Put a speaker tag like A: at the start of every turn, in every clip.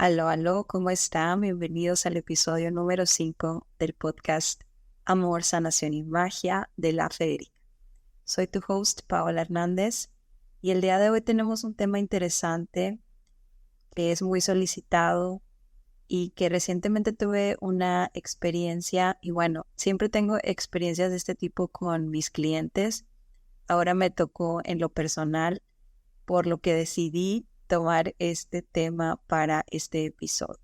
A: Aló, aló, ¿cómo están? Bienvenidos al episodio número 5 del podcast Amor, Sanación y Magia de la Federica. Soy tu host, Paola Hernández, y el día de hoy tenemos un tema interesante que es muy solicitado y que recientemente tuve una experiencia, y bueno, siempre tengo experiencias de este tipo con mis clientes. Ahora me tocó en lo personal, por lo que decidí tomar este tema para este episodio.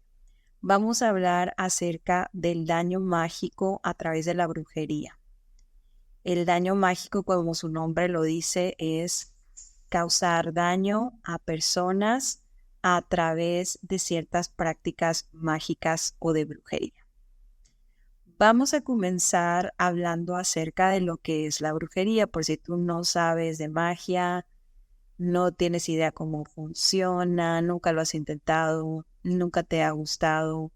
A: Vamos a hablar acerca del daño mágico a través de la brujería. El daño mágico, como su nombre lo dice, es causar daño a personas a través de ciertas prácticas mágicas o de brujería. Vamos a comenzar hablando acerca de lo que es la brujería, por si tú no sabes de magia, no tienes idea cómo funciona, nunca lo has intentado, nunca te ha gustado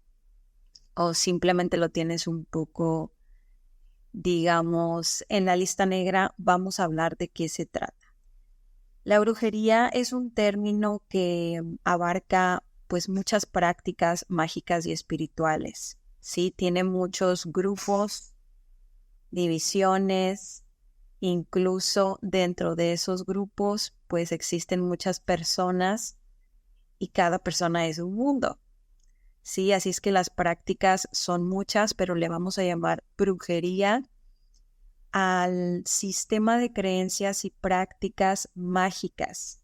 A: o simplemente lo tienes un poco, digamos, en la lista negra. Vamos a hablar de qué se trata. La brujería es un término que abarca pues muchas prácticas mágicas y espirituales, ¿sí? Tiene muchos grupos, divisiones. Incluso dentro de esos grupos, pues existen muchas personas y cada persona es un mundo. Sí, así es que las prácticas son muchas, pero le vamos a llamar brujería al sistema de creencias y prácticas mágicas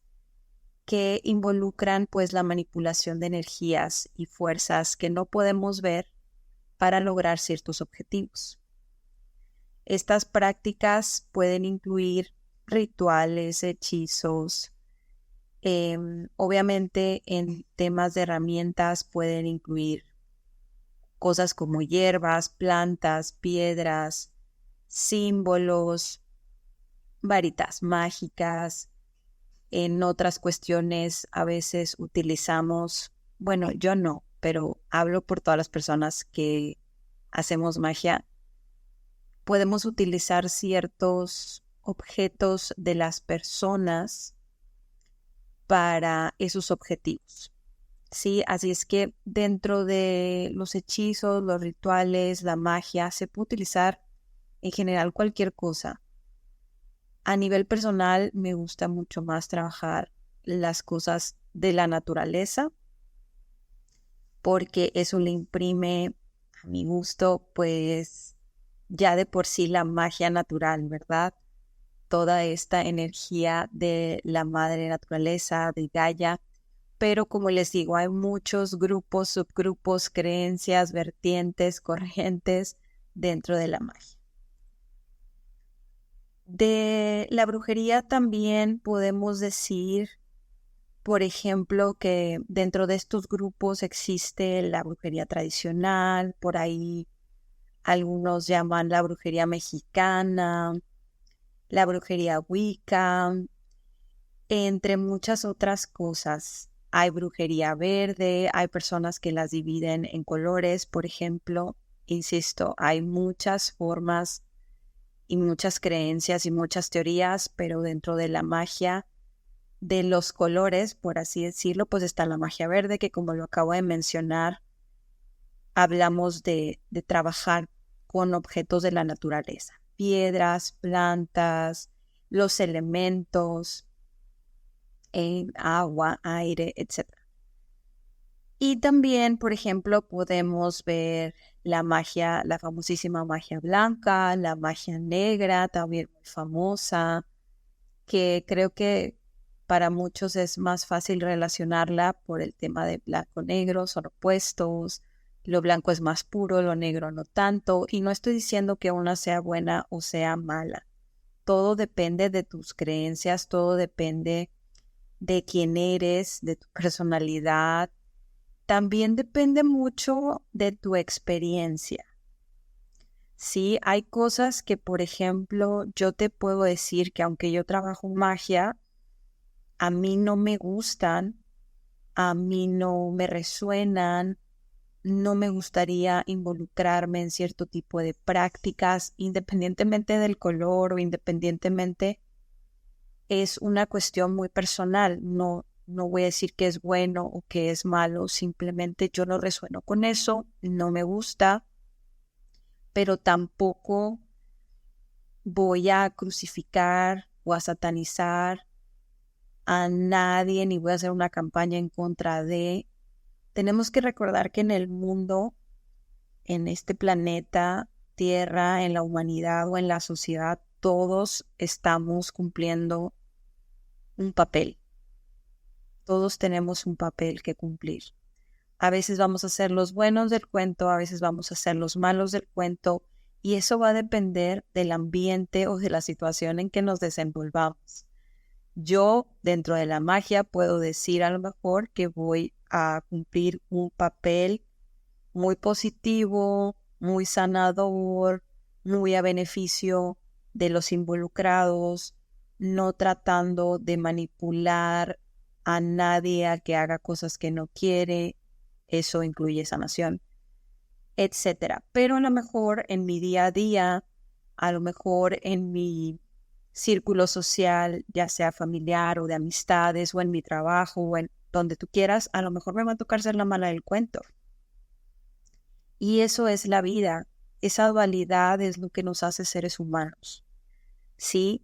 A: que involucran pues la manipulación de energías y fuerzas que no podemos ver para lograr ciertos objetivos. Estas prácticas pueden incluir rituales, hechizos. Obviamente en temas de herramientas pueden incluir cosas como hierbas, plantas, piedras, símbolos, varitas mágicas. En otras cuestiones a veces utilizamos, bueno, yo no, pero hablo por todas las personas que hacemos magia. Podemos utilizar ciertos objetos de las personas para esos objetivos. Sí, así es que dentro de los hechizos, los rituales, la magia, se puede utilizar en general cualquier cosa. A nivel personal, me gusta mucho más trabajar las cosas de la naturaleza, porque eso le imprime a mi gusto, pues ya de por sí la magia natural, ¿verdad? Toda esta energía de la madre naturaleza, de Gaia. Pero como les digo, hay muchos grupos, subgrupos, creencias, vertientes, corrientes dentro de la magia. De la brujería también podemos decir, por ejemplo, que dentro de estos grupos existe la brujería tradicional, por ahí algunos llaman la brujería mexicana, la brujería wicca, entre muchas otras cosas. Hay brujería verde, hay personas que las dividen en colores, por ejemplo. Insisto, hay muchas formas y muchas creencias y muchas teorías, pero dentro de la magia de los colores, por así decirlo, pues está la magia verde, que como lo acabo de mencionar, hablamos de trabajar con objetos de la naturaleza, piedras, plantas, los elementos, agua, aire, etc. Y también, por ejemplo, podemos ver la magia, la famosísima magia blanca, la magia negra, también muy famosa, que creo que para muchos es más fácil relacionarla por el tema de blanco-negro, son opuestos, lo blanco es más puro, lo negro no tanto, y no estoy diciendo que una sea buena o sea mala. Todo depende de tus creencias, todo depende de quién eres, de tu personalidad. También depende mucho de tu experiencia. Sí, hay cosas que, por ejemplo, yo te puedo decir que aunque yo trabajo magia, a mí no me gustan, a mí no me resuenan, no me gustaría involucrarme en cierto tipo de prácticas, independientemente del color o independientemente, es una cuestión muy personal. no voy a decir que es bueno o que es malo, simplemente yo no resueno con eso, no me gusta, pero tampoco voy a crucificar o a satanizar a nadie ni voy a hacer una campaña en contra de. Tenemos que recordar que en el mundo, en este planeta Tierra, en la humanidad o en la sociedad, todos estamos cumpliendo un papel. Todos tenemos un papel que cumplir. A veces vamos a ser los buenos del cuento, a veces vamos a ser los malos del cuento, y eso va a depender del ambiente o de la situación en que nos desenvolvamos. Yo, dentro de la magia, puedo decir a lo mejor que voy a cumplir un papel muy positivo, muy sanador, muy a beneficio de los involucrados, no tratando de manipular a nadie a que haga cosas que no quiere. Eso incluye sanación, etcétera. Pero a lo mejor en mi día a día, a lo mejor en mi círculo social, ya sea familiar o de amistades, o en mi trabajo, o en donde tú quieras, a lo mejor me va a tocar ser la mala del cuento. Y eso es la vida. Esa dualidad es lo que nos hace seres humanos. Sí,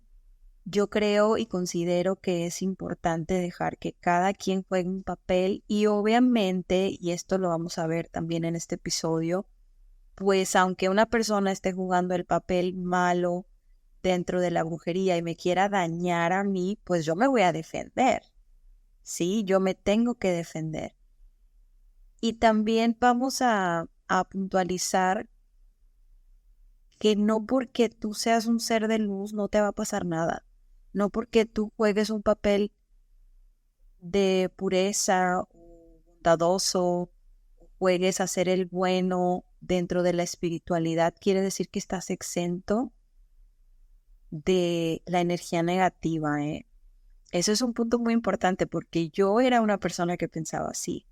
A: yo creo y considero que es importante dejar que cada quien juegue un papel y obviamente, y esto lo vamos a ver también en este episodio, pues aunque una persona esté jugando el papel malo dentro de la brujería y me quiera dañar a mí, pues yo me voy a defender. Sí, yo me tengo que defender. Y también vamos a puntualizar que no porque tú seas un ser de luz no te va a pasar nada. No porque tú juegues un papel de pureza o bondadoso, juegues a ser el bueno dentro de la espiritualidad, quiere decir que estás exento de la energía negativa, ¿eh? Eso es un punto muy importante porque yo era una persona que pensaba así,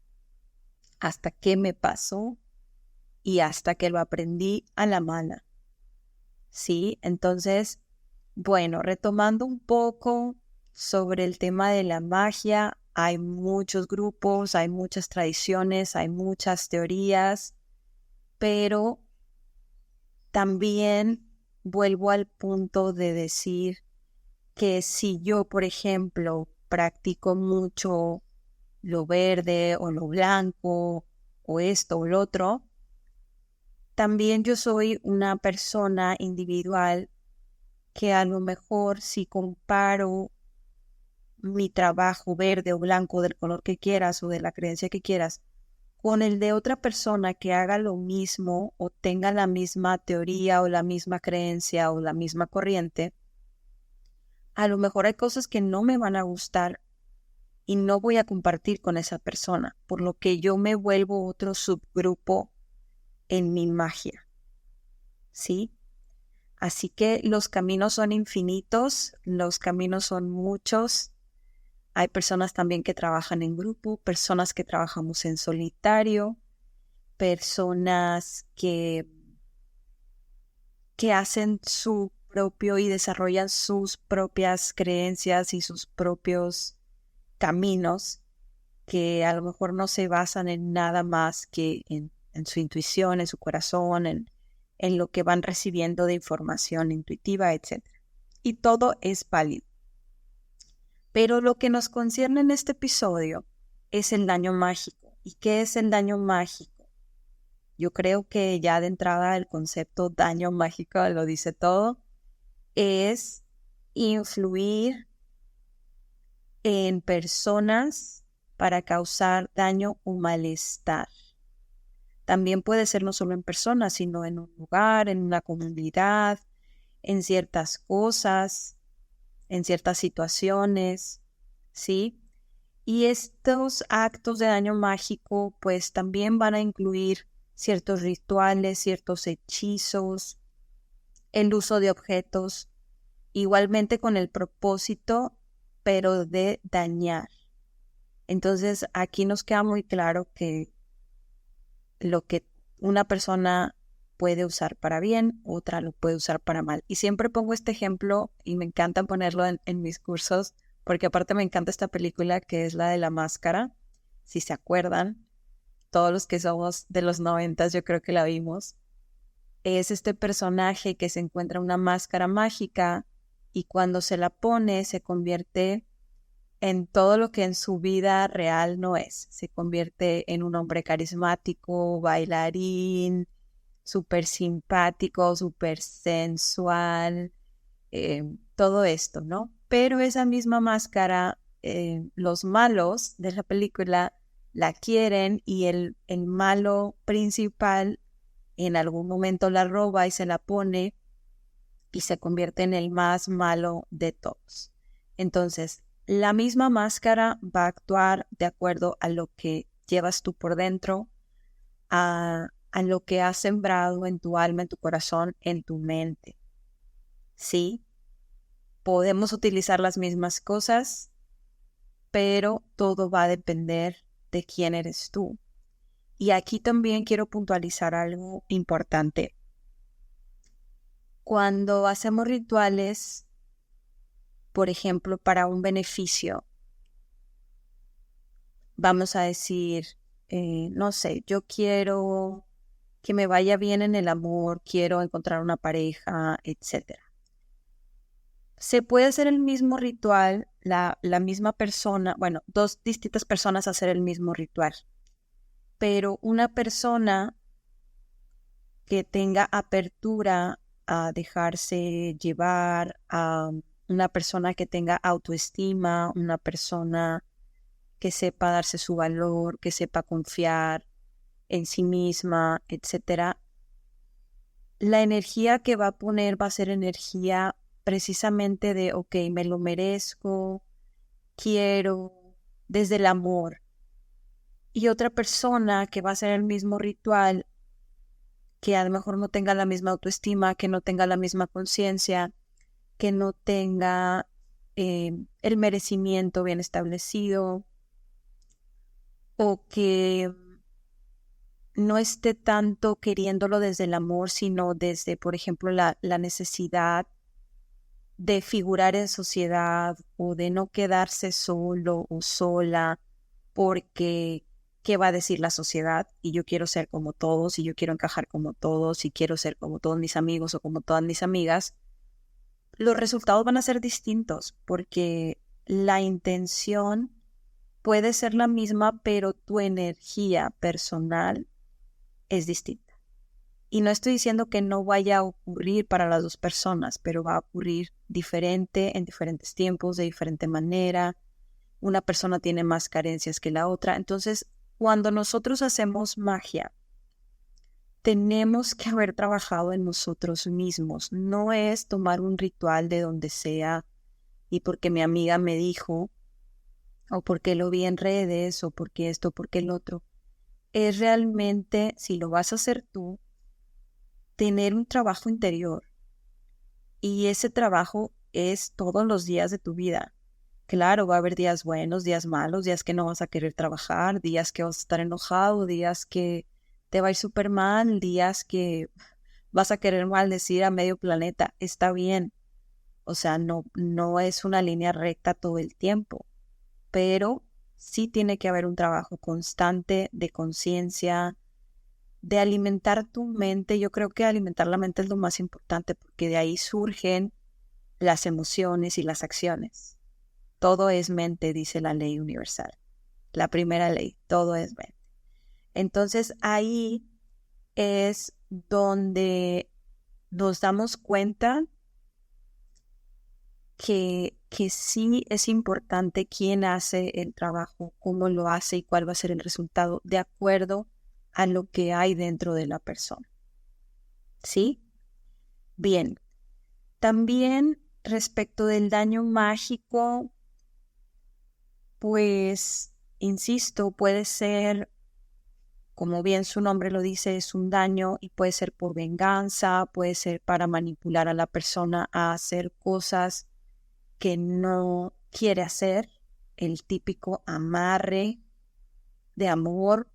A: hasta que me pasó y hasta que lo aprendí a la mala. Sí, entonces, bueno, retomando un poco sobre el tema de la magia, hay muchos grupos, hay muchas tradiciones, hay muchas teorías, pero también vuelvo al punto de decir que si yo, por ejemplo, practico mucho lo verde o lo blanco o esto o lo otro, también yo soy una persona individual que a lo mejor si comparo mi trabajo verde o blanco del color que quieras o de la creencia que quieras con el de otra persona que haga lo mismo o tenga la misma teoría o la misma creencia o la misma corriente, a lo mejor hay cosas que no me van a gustar y no voy a compartir con esa persona, por lo que yo me vuelvo otro subgrupo en mi magia, ¿sí? Así que los caminos son infinitos, los caminos son muchos. Hay personas también que trabajan en grupo, personas que trabajamos en solitario, personas que hacen su propio y desarrollan sus propias creencias y sus propios caminos que a lo mejor no se basan en nada más que en su intuición, en su corazón, en lo que van recibiendo de información intuitiva, etc. Y todo es válido. Pero lo que nos concierne en este episodio es el daño mágico. ¿Y qué es el daño mágico? Yo creo que ya de entrada el concepto daño mágico lo dice todo. Es influir en personas para causar daño o malestar. También puede ser no solo en personas, sino en un lugar, en una comunidad, en ciertas cosas, en ciertas situaciones, ¿sí? Y estos actos de daño mágico, pues también van a incluir ciertos rituales, ciertos hechizos, el uso de objetos, igualmente con el propósito, pero de dañar. Entonces, aquí nos queda muy claro que lo que una persona puede usar para bien, otra lo puede usar para mal. Y siempre pongo este ejemplo y me encanta ponerlo en mis cursos porque aparte me encanta esta película que es la de La Máscara, si se acuerdan, todos los que somos de los 90 yo creo que la vimos. Es este personaje que se encuentra una máscara mágica y cuando se la pone se convierte en todo lo que en su vida real no es. Se convierte en un hombre carismático, bailarín, súper simpático, súper sensual, todo esto, ¿no? Pero esa misma máscara, los malos de la película la quieren y el malo principal en algún momento la roba y se la pone y se convierte en el más malo de todos. Entonces, la misma máscara va a actuar de acuerdo a lo que llevas tú por dentro, a lo que has sembrado en tu alma, en tu corazón, en tu mente. Sí, podemos utilizar las mismas cosas, pero todo va a depender de quién eres tú. Y aquí también quiero puntualizar algo importante. Cuando hacemos rituales, por ejemplo, para un beneficio, vamos a decir, no sé, yo quiero que me vaya bien en el amor, quiero encontrar una pareja, etcétera. Se puede hacer el mismo ritual, la misma persona, bueno, dos distintas personas hacer el mismo ritual, pero una persona que tenga apertura a dejarse llevar, a una persona que tenga autoestima, una persona que sepa darse su valor, que sepa confiar en sí misma, etcétera. La energía que va a poner va a ser energía precisamente de, ok, me lo merezco, quiero, desde el amor. Y otra persona que va a hacer el mismo ritual, que a lo mejor no tenga la misma autoestima, que no tenga la misma conciencia, que no tenga el merecimiento bien establecido, o que no esté tanto queriéndolo desde el amor, sino desde, por ejemplo, la necesidad de figurar en sociedad o de no quedarse solo o sola porque qué va a decir la sociedad y yo quiero ser como todos y yo quiero encajar como todos y quiero ser como todos mis amigos o como todas mis amigas, los resultados van a ser distintos porque la intención puede ser la misma, pero tu energía personal es distinta. Y no estoy diciendo que no vaya a ocurrir para las dos personas, pero va a ocurrir diferente en diferentes tiempos, de diferente manera. Una persona tiene más carencias que la otra. Entonces, cuando nosotros hacemos magia, tenemos que haber trabajado en nosotros mismos. No es tomar un ritual de donde sea y porque mi amiga me dijo, o porque lo vi en redes, o porque esto, o porque el otro. Es realmente, si lo vas a hacer tú, tener un trabajo interior. Y ese trabajo es todos los días de tu vida. Claro, va a haber días buenos, días malos, días que no vas a querer trabajar, días que vas a estar enojado, días que te va a ir súper mal, días que vas a querer maldecir a medio planeta. Está bien. O sea, no es una línea recta todo el tiempo, pero sí tiene que haber un trabajo constante de conciencia, de alimentar tu mente. Yo creo que alimentar la mente es lo más importante porque de ahí surgen las emociones y las acciones. Todo es mente, dice la ley universal. La primera ley, todo es mente. Entonces ahí es donde nos damos cuenta que sí es importante quién hace el trabajo, cómo lo hace y cuál va a ser el resultado de acuerdo a lo que hay dentro de la persona. ¿Sí? Bien. También respecto del daño mágico, pues, insisto, puede ser, como bien su nombre lo dice, es un daño y puede ser por venganza, puede ser para manipular a la persona a hacer cosas que no quiere hacer, el típico amarre de amor.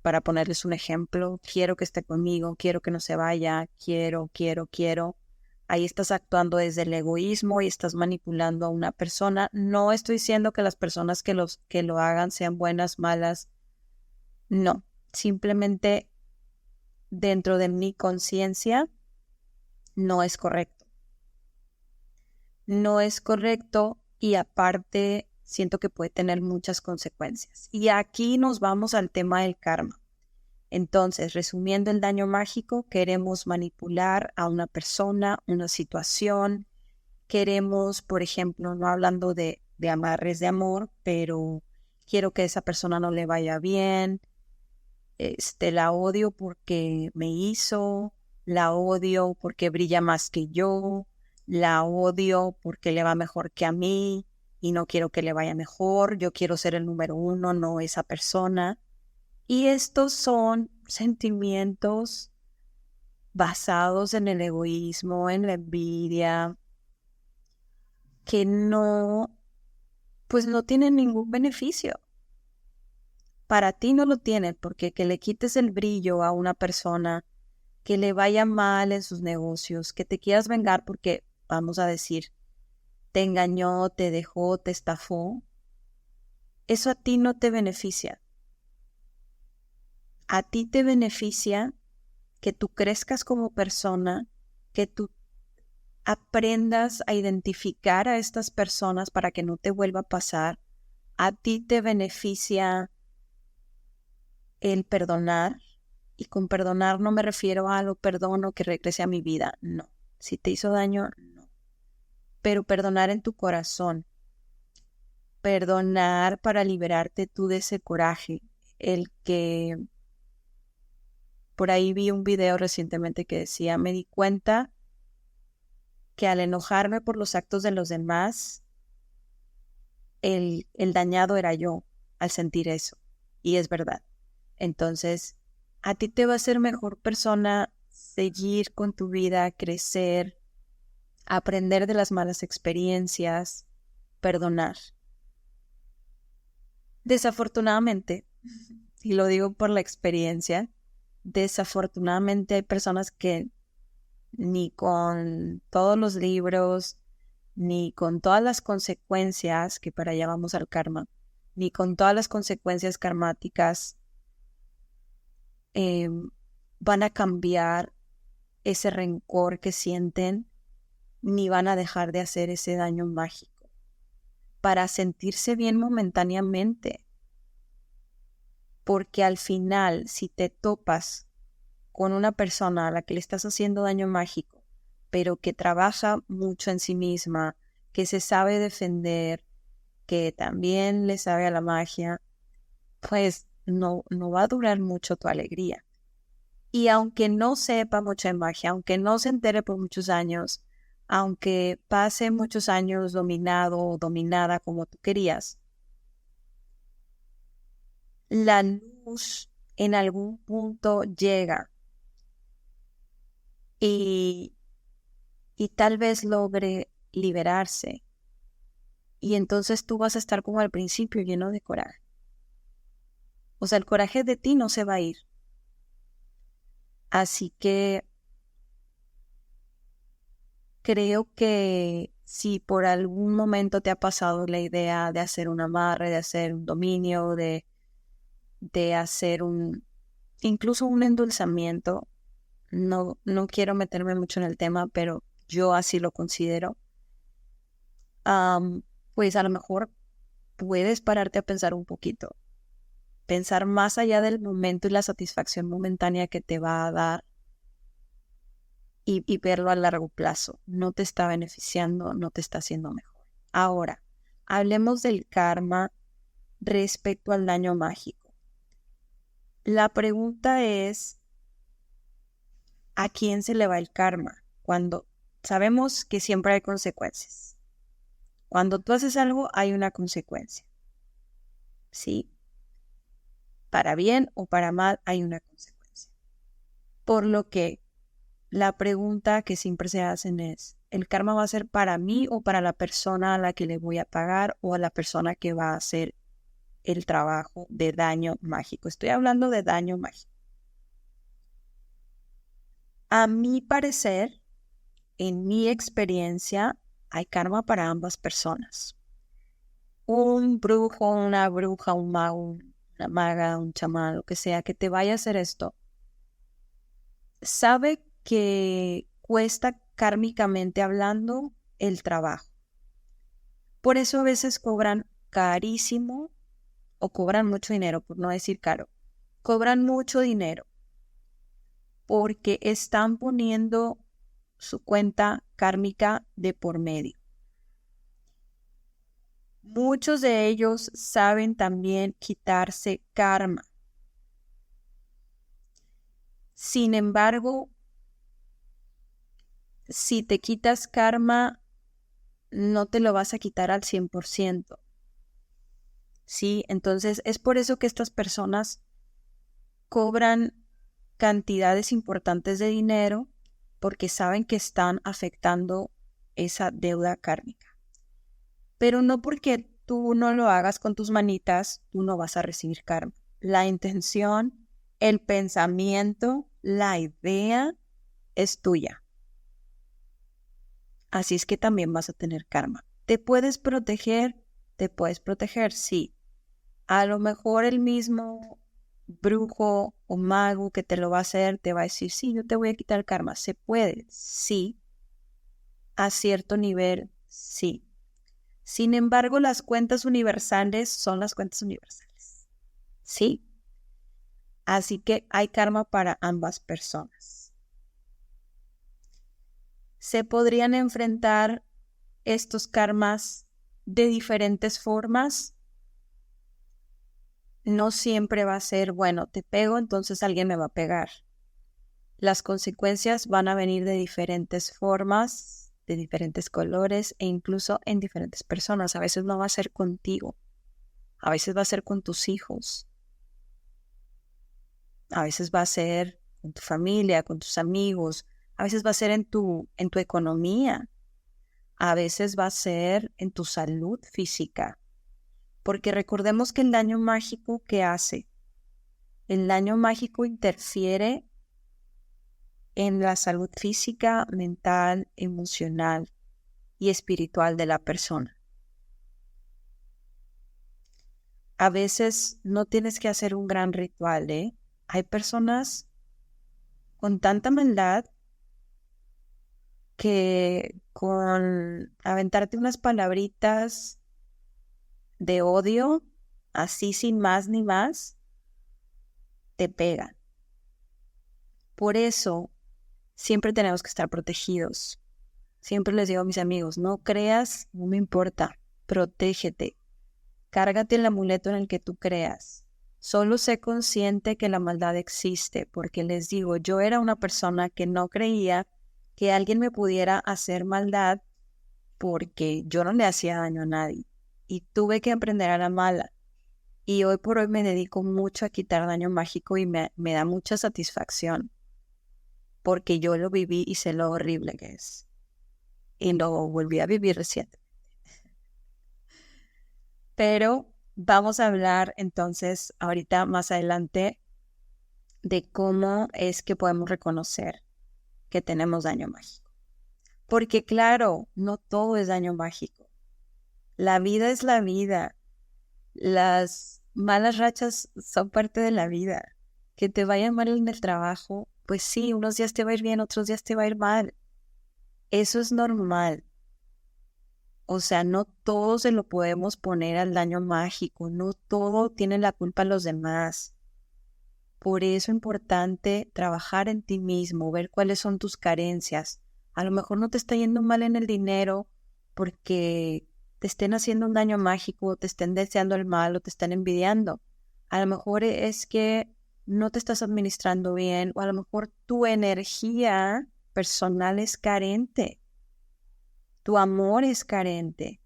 A: Para ponerles un ejemplo, quiero que esté conmigo, quiero que no se vaya, quiero, ahí estás actuando desde el egoísmo y estás manipulando a una persona. No estoy diciendo que las personas que lo hagan sean buenas, malas. No, simplemente dentro de mi conciencia no es correcto. No es correcto y aparte siento que puede tener muchas consecuencias. Y aquí nos vamos al tema del karma. Entonces, resumiendo el daño mágico, queremos manipular a una persona, una situación. Queremos, por ejemplo, no hablando de amarres de amor, pero quiero que a esa persona no le vaya bien. La odio porque me hizo, la odio porque brilla más que yo, la odio porque le va mejor que a mí y no quiero que le vaya mejor. Yo quiero ser el número uno, no esa persona. Y estos son sentimientos basados en el egoísmo, en la envidia, que no, pues no tienen ningún beneficio. Para ti no lo tienen, porque que le quites el brillo a una persona, que le vaya mal en sus negocios, que te quieras vengar porque, vamos a decir, te engañó, te dejó, te estafó, eso a ti no te beneficia. A ti te beneficia que tú crezcas como persona, que tú aprendas a identificar a estas personas para que no te vuelva a pasar. A ti te beneficia el perdonar, y con perdonar no me refiero a lo perdono que regrese a mi vida, no. Si te hizo daño, no. Pero perdonar en tu corazón, perdonar para liberarte tú de ese coraje. El que por ahí vi un video recientemente que decía, me di cuenta que al enojarme por los actos de los demás, el dañado era yo al sentir eso. Y es verdad. Entonces, a ti te va a ser mejor persona seguir con tu vida, crecer, aprender de las malas experiencias, perdonar. Desafortunadamente, y lo digo por la experiencia, desafortunadamente hay personas que ni con todos los libros, ni con todas las consecuencias, que para allá vamos al karma, ni con todas las consecuencias karmáticas, van a cambiar ese rencor que sienten, ni van a dejar de hacer ese daño mágico para sentirse bien momentáneamente. Porque al final, si te topas con una persona a la que le estás haciendo daño mágico, pero que trabaja mucho en sí misma, que se sabe defender, que también le sabe a la magia, pues no va a durar mucho tu alegría. Y aunque no sepa mucho de magia, aunque no se entere por muchos años, aunque pase muchos años dominado o dominada como tú querías, la luz en algún punto llega y, y tal vez logre liberarse. Y entonces tú vas a estar como al principio lleno de coraje. O sea, el coraje de ti no se va a ir. Así que creo que si por algún momento te ha pasado la idea de hacer un amarre, de hacer un dominio, de hacer incluso un endulzamiento, no quiero meterme mucho en el tema, pero yo así lo considero, pues a lo mejor puedes pararte a pensar un poquito, pensar más allá del momento y la satisfacción momentánea que te va a dar y verlo a largo plazo. No te está beneficiando, no te está haciendo mejor. Ahora, hablemos del karma respecto al daño mágico. La pregunta es, ¿a quién se le va el karma? Cuando sabemos que siempre hay consecuencias. Cuando tú haces algo, hay una consecuencia. ¿Sí? Para bien o para mal, hay una consecuencia. Por lo que la pregunta que siempre se hacen es, ¿el karma va a ser para mí o para la persona a la que le voy a pagar o a la persona que va a hacer el trabajo de daño mágico? Estoy hablando de daño mágico. A mi parecer, en mi experiencia, hay karma para ambas personas. Un brujo, una bruja, un mago, una maga, un chamán, lo que sea, que te vaya a hacer esto, sabe que cuesta kármicamente hablando el trabajo. Por eso a veces cobran carísimo o cobran mucho dinero, por no decir caro. Cobran mucho dinero porque están poniendo su cuenta kármica de por medio. Muchos de ellos saben también quitarse karma. Sin embargo, si te quitas karma, no te lo vas a quitar al 100%. ¿Sí? Entonces, es por eso que estas personas cobran cantidades importantes de dinero porque saben que están afectando esa deuda kármica. Pero no porque tú no lo hagas con tus manitas, tú no vas a recibir karma. La intención, el pensamiento, la idea es tuya. Así es que también vas a tener karma. ¿Te puedes proteger? Te puedes proteger, sí. A lo mejor el mismo brujo o mago que te lo va a hacer te va a decir, sí, yo te voy a quitar el karma. ¿Se puede? Sí. A cierto nivel, sí. Sin embargo, las cuentas universales son las cuentas universales. ¿Sí? Así que hay karma para ambas personas. Se podrían enfrentar estos karmas de diferentes formas. No siempre va a ser, bueno, te pego, entonces alguien me va a pegar. Las consecuencias van a venir de diferentes formas, de diferentes colores e incluso en diferentes personas. A veces no va a ser contigo, a veces va a ser con tus hijos, a veces va a ser con tu familia, con tus amigos, a veces va a ser en tu economía, a veces va a ser en tu salud física. Porque recordemos que el daño mágico, ¿qué hace? El daño mágico interfiere en la salud física, mental, emocional y espiritual de la persona. A veces no tienes que hacer un gran ritual, ¿eh? Hay personas con tanta maldad que con aventarte unas palabritas de odio, así sin más ni más, te pegan. Por eso, siempre tenemos que estar protegidos. Siempre les digo a mis amigos, no creas, no me importa, protégete. Cárgate el amuleto en el que tú creas. Solo sé consciente que la maldad existe, porque les digo, yo era una persona que no creía que alguien me pudiera hacer maldad porque yo no le hacía daño a nadie. Y tuve que aprender a la mala. Y hoy por hoy me dedico mucho a quitar daño mágico y me da mucha satisfacción, porque yo lo viví y sé lo horrible que es. Y lo volví a vivir reciente. Pero vamos a hablar entonces ahorita más adelante de cómo es que podemos reconocer que tenemos daño mágico. Porque claro, no todo es daño mágico. La vida es la vida. Las malas rachas son parte de la vida. Que te vaya mal en el trabajo, pues sí, unos días te va a ir bien, otros días te va a ir mal. Eso es normal. O sea, no todo se lo podemos poner al daño mágico, no todo tiene la culpa a los demás. Por eso es importante trabajar en ti mismo, ver cuáles son tus carencias. A lo mejor no te está yendo mal en el dinero porque te estén haciendo un daño mágico, te estén deseando el mal o te están envidiando. A lo mejor es que no te estás administrando bien o a lo mejor tu energía personal es carente, tu amor es carente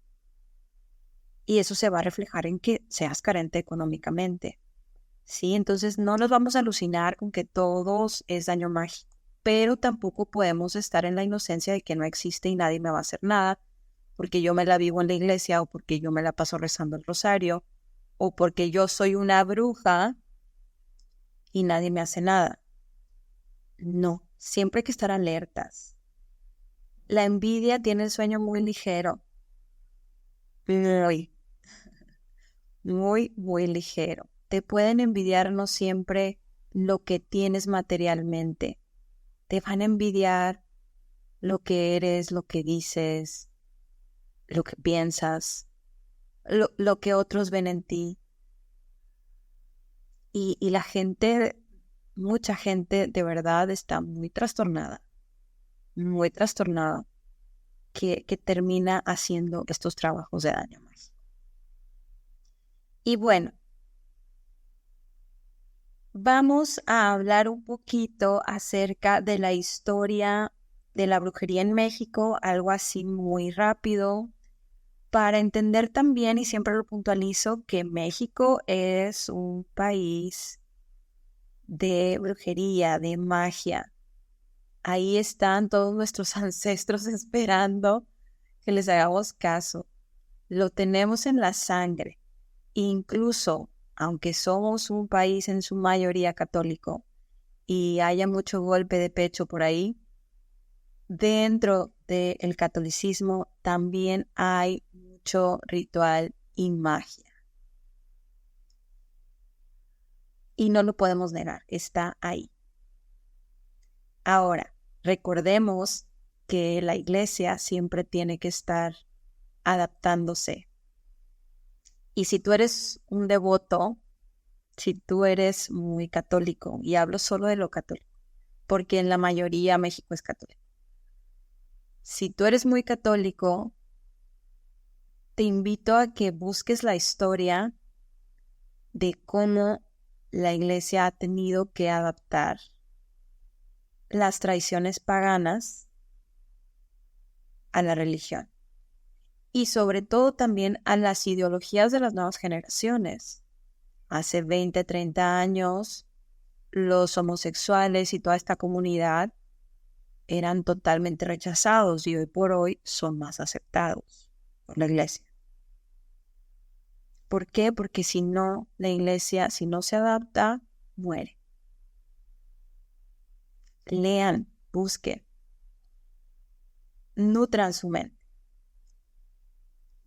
A: y eso se va a reflejar en que seas carente económicamente. Sí, entonces no nos vamos a alucinar con que todos es daño mágico, pero tampoco podemos estar en la inocencia de que no existe y nadie me va a hacer nada, porque yo me la vivo en la iglesia o porque yo me la paso rezando el rosario o porque yo soy una bruja y nadie me hace nada. No, siempre hay que estar alertas. La envidia tiene el sueño muy ligero, muy, muy ligero. Te pueden envidiar no siempre lo que tienes materialmente. Te van a envidiar lo que eres, lo que dices, lo que piensas, lo que otros ven en ti. Y la gente, mucha gente de verdad está muy trastornada, que termina haciendo estos trabajos de daño más. Y bueno, vamos a hablar un poquito acerca de la historia de la brujería en México, algo así muy rápido, para entender también, y siempre lo puntualizo, que México es un país de brujería, de magia. Ahí están todos nuestros ancestros esperando que les hagamos caso. Lo tenemos en la sangre. Incluso, aunque somos un país en su mayoría católico y haya mucho golpe de pecho por ahí, dentro del catolicismo también hay mucho ritual y magia. Y no lo podemos negar, está ahí. Ahora, recordemos que la iglesia siempre tiene que estar adaptándose. Y si tú eres un devoto, si tú eres muy católico, y hablo solo de lo católico, porque en la mayoría México es católico. Si tú eres muy católico, te invito a que busques la historia de cómo la iglesia ha tenido que adaptar las tradiciones paganas a la religión. Y sobre todo también a las ideologías de las nuevas generaciones. Hace 20, 30 años, los homosexuales y toda esta comunidad eran totalmente rechazados y hoy por hoy son más aceptados por la iglesia. ¿Por qué? Porque si no, la iglesia, si no se adapta, muere. Lean, busquen, nutran su mente.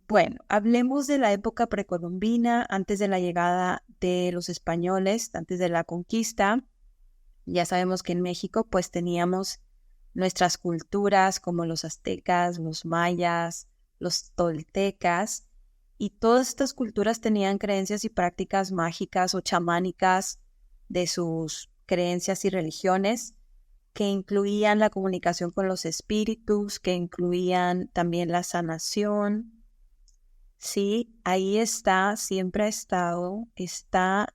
A: Bueno, hablemos de la época precolombina, antes de la llegada de los españoles, antes de la conquista. Ya sabemos que en México pues teníamos nuestras culturas como los aztecas, los mayas, los toltecas, y todas estas culturas tenían creencias y prácticas mágicas o chamánicas de sus creencias y religiones, que incluían la comunicación con los espíritus, que incluían también la sanación. Sí, ahí está, siempre ha estado, está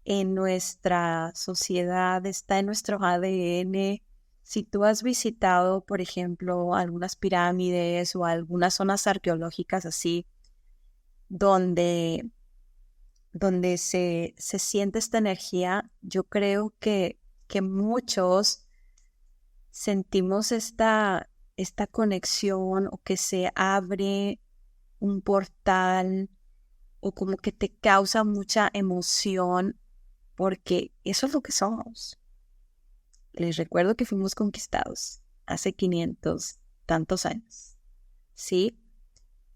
A: en nuestra sociedad, está en nuestro ADN. Si tú has visitado, por ejemplo, algunas pirámides o algunas zonas arqueológicas así, donde, donde se siente esta energía, yo creo que muchos sentimos esta conexión o que se abre un portal o como que te causa mucha emoción porque eso es lo que somos. Les recuerdo que fuimos conquistados hace 500 tantos años, ¿sí?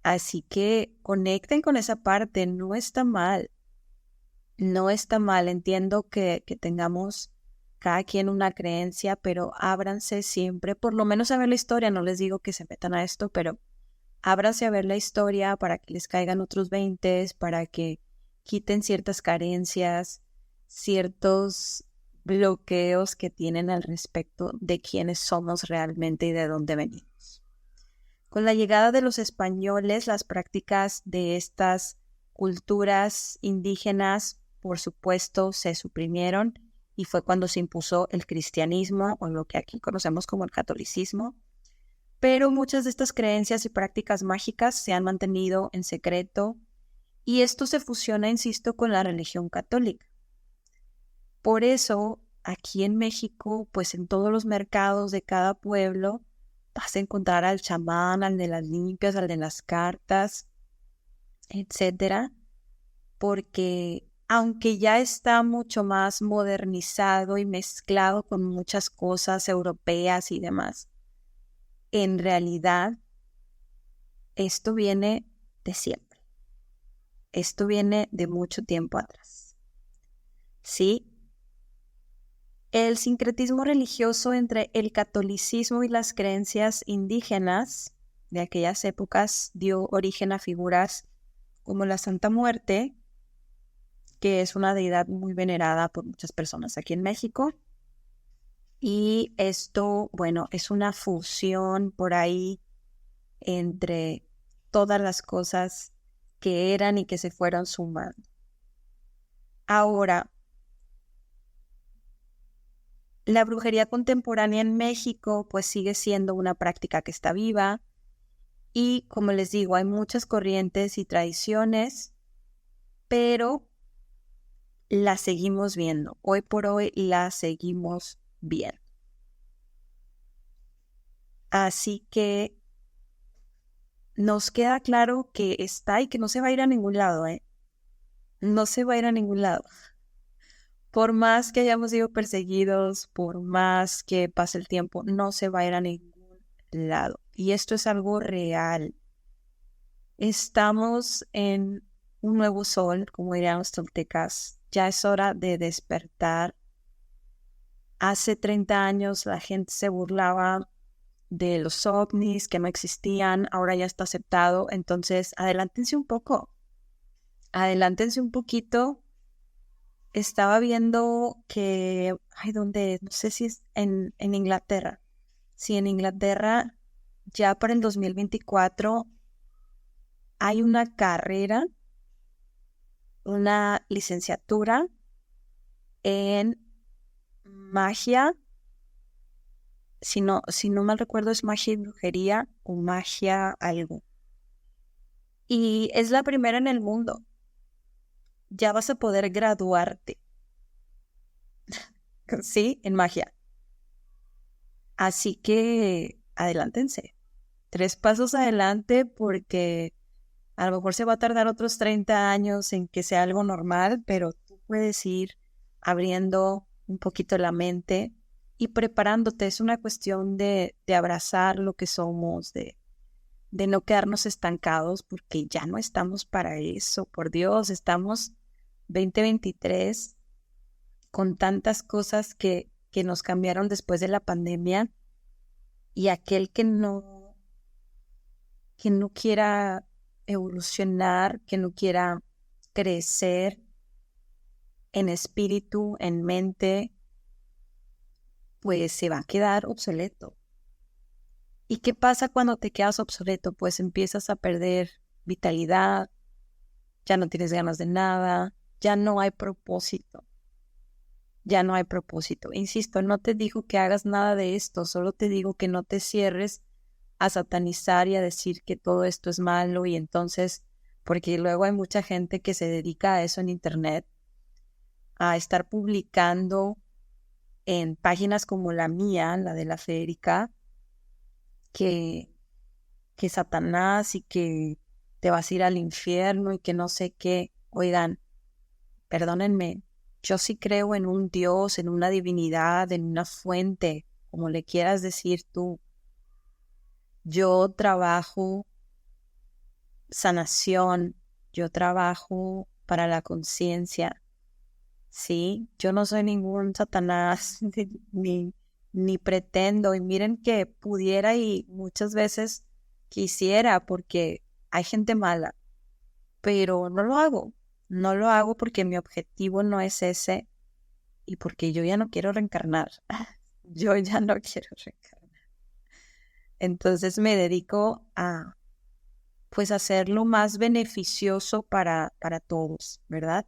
A: Así que conecten con esa parte, no está mal, no está mal. Entiendo que tengamos cada quien una creencia, pero ábranse siempre, por lo menos a ver la historia. No les digo que se metan a esto, pero ábranse a ver la historia para que les caigan otros 20, para que quiten ciertas carencias, ciertos bloqueos que tienen al respecto de quiénes somos realmente y de dónde venimos. Con la llegada de los españoles, las prácticas de estas culturas indígenas, por supuesto, se suprimieron y fue cuando se impuso el cristianismo o lo que aquí conocemos como el catolicismo. Pero muchas de estas creencias y prácticas mágicas se han mantenido en secreto y esto se fusiona, insisto, con la religión católica. Por eso, aquí en México, pues en todos los mercados de cada pueblo, vas a encontrar al chamán, al de las limpias, al de las cartas, etcétera, porque aunque ya está mucho más modernizado y mezclado con muchas cosas europeas y demás, en realidad esto viene de siempre. Esto viene de mucho tiempo atrás. ¿Sí? El sincretismo religioso entre el catolicismo y las creencias indígenas de aquellas épocas dio origen a figuras como la Santa Muerte, que es una deidad muy venerada por muchas personas aquí en México. Y esto, bueno, es una fusión por ahí entre todas las cosas que eran y que se fueron sumando. Ahora, la brujería contemporánea en México pues sigue siendo una práctica que está viva y, como les digo, hay muchas corrientes y tradiciones, pero la seguimos viendo. Hoy por hoy la seguimos viendo. Así que nos queda claro que está y que no se va a ir a ningún lado, ¿eh? No se va a ir a ningún lado. Por más que hayamos sido perseguidos, por más que pase el tiempo, no se va a ir a ningún lado. Y esto es algo real. Estamos en un nuevo sol, como dirían los toltecas. Ya es hora de despertar. Hace 30 años la gente se burlaba de los ovnis, que no existían. Ahora ya está aceptado. Entonces, adelántense un poco. Adelántense un poquito. Estaba viendo que, ¿dónde? No sé si es en Inglaterra. Sí, en Inglaterra ya para el 2024 hay una carrera, una licenciatura en magia. Si no mal recuerdo, es magia y brujería o magia algo. Y es la primera en el mundo. Ya vas a poder graduarte, ¿sí? En magia. Así que adelántense. 3 pasos adelante porque a lo mejor se va a tardar otros 30 años en que sea algo normal, pero tú puedes ir abriendo un poquito la mente y preparándote. Es una cuestión de abrazar lo que somos, de no quedarnos estancados, porque ya no estamos para eso. Por Dios, estamos 2023 con tantas cosas que nos cambiaron después de la pandemia, y aquel que no quiera evolucionar, que no quiera crecer en espíritu, en mente, pues se va a quedar obsoleto. ¿Y qué pasa cuando te quedas obsoleto? Pues empiezas a perder vitalidad, ya no tienes ganas de nada, ya no hay propósito. Ya no hay propósito. Insisto, no te digo que hagas nada de esto, solo te digo que no te cierres a satanizar y a decir que todo esto es malo, y entonces, porque luego hay mucha gente que se dedica a eso en internet, a estar publicando en páginas como la mía, la de la Federica, que Satanás y que te vas a ir al infierno y que no sé qué. Oigan, perdónenme, yo sí creo en un Dios, en una divinidad, en una fuente, como le quieras decir tú. Yo trabajo sanación, yo trabajo para la conciencia, ¿sí? Yo no soy ningún Satanás, ni pretendo, y miren que pudiera y muchas veces quisiera, porque hay gente mala, pero no lo hago. No lo hago porque mi objetivo no es ese y porque yo ya no quiero reencarnar. Yo ya no quiero reencarnar. Entonces me dedico a, pues, hacer lo más beneficioso para todos, ¿verdad?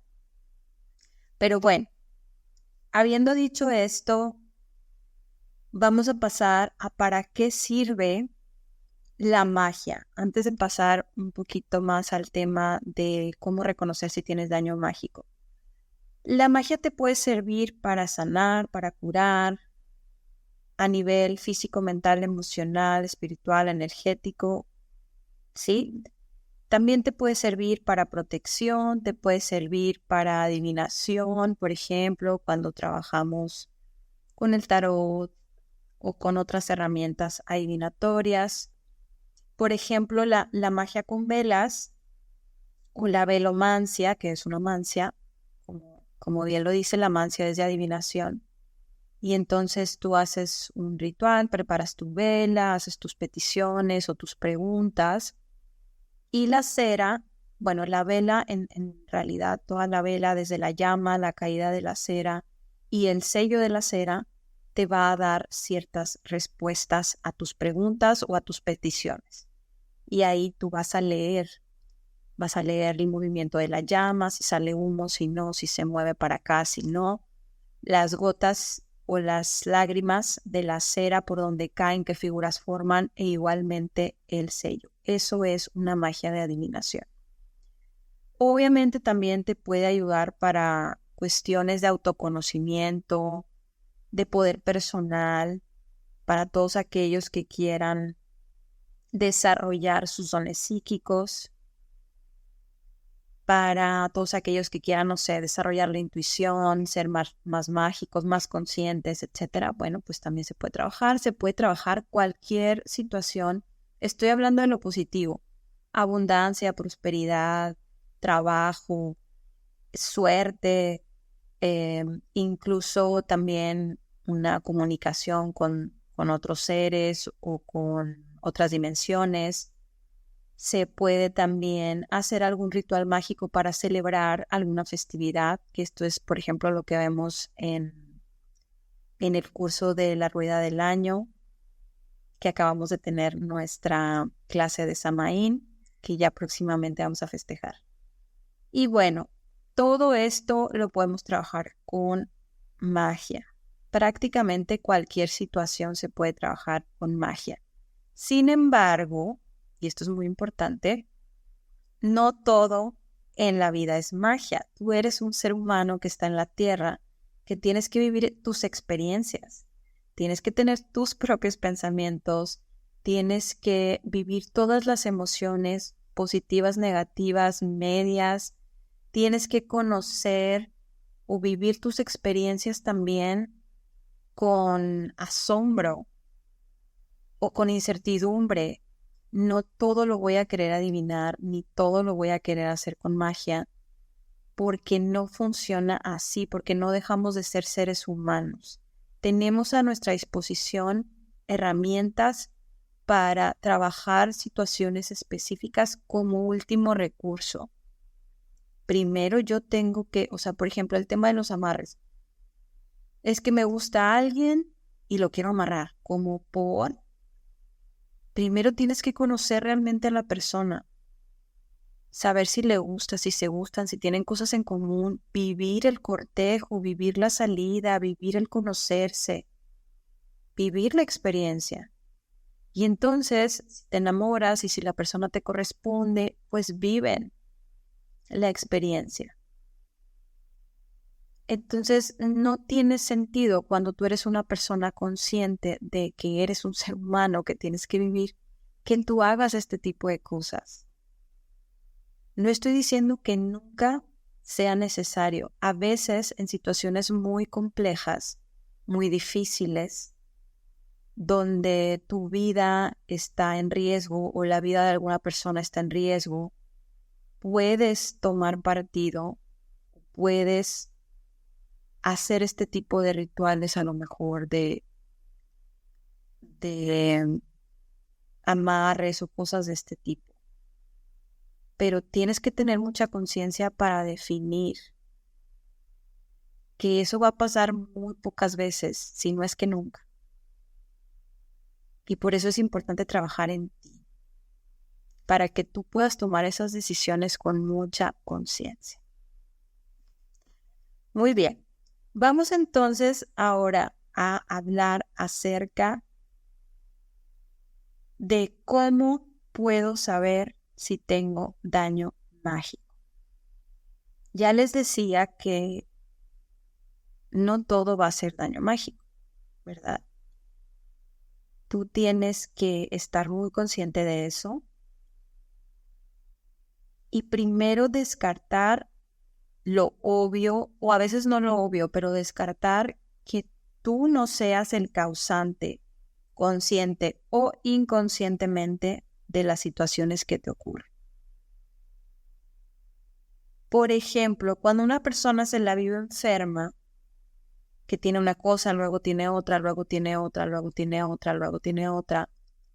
A: Pero bueno, habiendo dicho esto, vamos a pasar a para qué sirve la magia, antes de pasar un poquito más al tema de cómo reconocer si tienes daño mágico. La magia te puede servir para sanar, para curar, a nivel físico, mental, emocional, espiritual, energético, ¿sí? También te puede servir para protección, te puede servir para adivinación, por ejemplo, cuando trabajamos con el tarot o con otras herramientas adivinatorias. Por ejemplo, la magia con velas o la velomancia, que es una mancia, como bien lo dice, la mancia es de adivinación. Y entonces tú haces un ritual, preparas tu vela, haces tus peticiones o tus preguntas. Y la cera, bueno, la vela, en realidad toda la vela, desde la llama, la caída de la cera y el sello de la cera, te va a dar ciertas respuestas a tus preguntas o a tus peticiones. Y ahí tú vas a leer el movimiento de la llama, si sale humo, si no, si se mueve para acá, si no, las gotas o las lágrimas de la cera por donde caen, qué figuras forman, e igualmente el sello. Eso es una magia de adivinación. Obviamente también te puede ayudar para cuestiones de autoconocimiento, de poder personal, para todos aquellos que quieran desarrollar sus dones psíquicos, para todos aquellos que quieran, no sé, desarrollar la intuición, ser más mágicos, más conscientes, etcétera. Bueno, pues también se puede trabajar cualquier situación. Estoy hablando de lo positivo: abundancia, prosperidad, trabajo, suerte, incluso también una comunicación con otros seres o con otras dimensiones. Se puede también hacer algún ritual mágico para celebrar alguna festividad, que esto es, por ejemplo, lo que vemos en el curso de la Rueda del Año, que acabamos de tener nuestra clase de Samaín, que ya próximamente vamos a festejar. Y bueno, todo esto lo podemos trabajar con magia. Prácticamente cualquier situación se puede trabajar con magia. Sin embargo, y esto es muy importante, no todo en la vida es magia. Tú eres un ser humano que está en la tierra, que tienes que vivir tus experiencias, tienes que tener tus propios pensamientos, tienes que vivir todas las emociones, positivas, negativas, medias, tienes que conocer o vivir tus experiencias también con asombro o con incertidumbre. No todo lo voy a querer adivinar, ni todo lo voy a querer hacer con magia, porque no funciona así, porque no dejamos de ser seres humanos. Tenemos a nuestra disposición herramientas para trabajar situaciones específicas como último recurso. Primero yo tengo que, por ejemplo, el tema de los amarres. Es que me gusta alguien y lo quiero amarrar, primero tienes que conocer realmente a la persona, saber si le gusta, si se gustan, si tienen cosas en común, vivir el cortejo, vivir la salida, vivir el conocerse, vivir la experiencia. Y entonces, si te enamoras y si la persona te corresponde, pues viven la experiencia. Entonces, no tiene sentido cuando tú eres una persona consciente de que eres un ser humano que tienes que vivir, que tú hagas este tipo de cosas. No estoy diciendo que nunca sea necesario. A veces, en situaciones muy complejas, muy difíciles, donde tu vida está en riesgo o la vida de alguna persona está en riesgo, puedes tomar partido, puedes hacer este tipo de rituales, a lo mejor de amarres o cosas de este tipo. Pero tienes que tener mucha conciencia para definir que eso va a pasar muy pocas veces, si no es que nunca. Y por eso es importante trabajar en ti, para que tú puedas tomar esas decisiones con mucha conciencia. Muy bien. Vamos entonces ahora a hablar acerca de cómo puedo saber si tengo daño mágico. Ya les decía que no todo va a ser daño mágico, ¿verdad? Tú tienes que estar muy consciente de eso y primero descartar lo obvio, o a veces no lo obvio, pero descartar que tú no seas el causante consciente o inconscientemente de las situaciones que te ocurren. Por ejemplo, cuando una persona se la vive enferma, que tiene una cosa, luego tiene otra, luego tiene otra, luego tiene otra, luego tiene otra,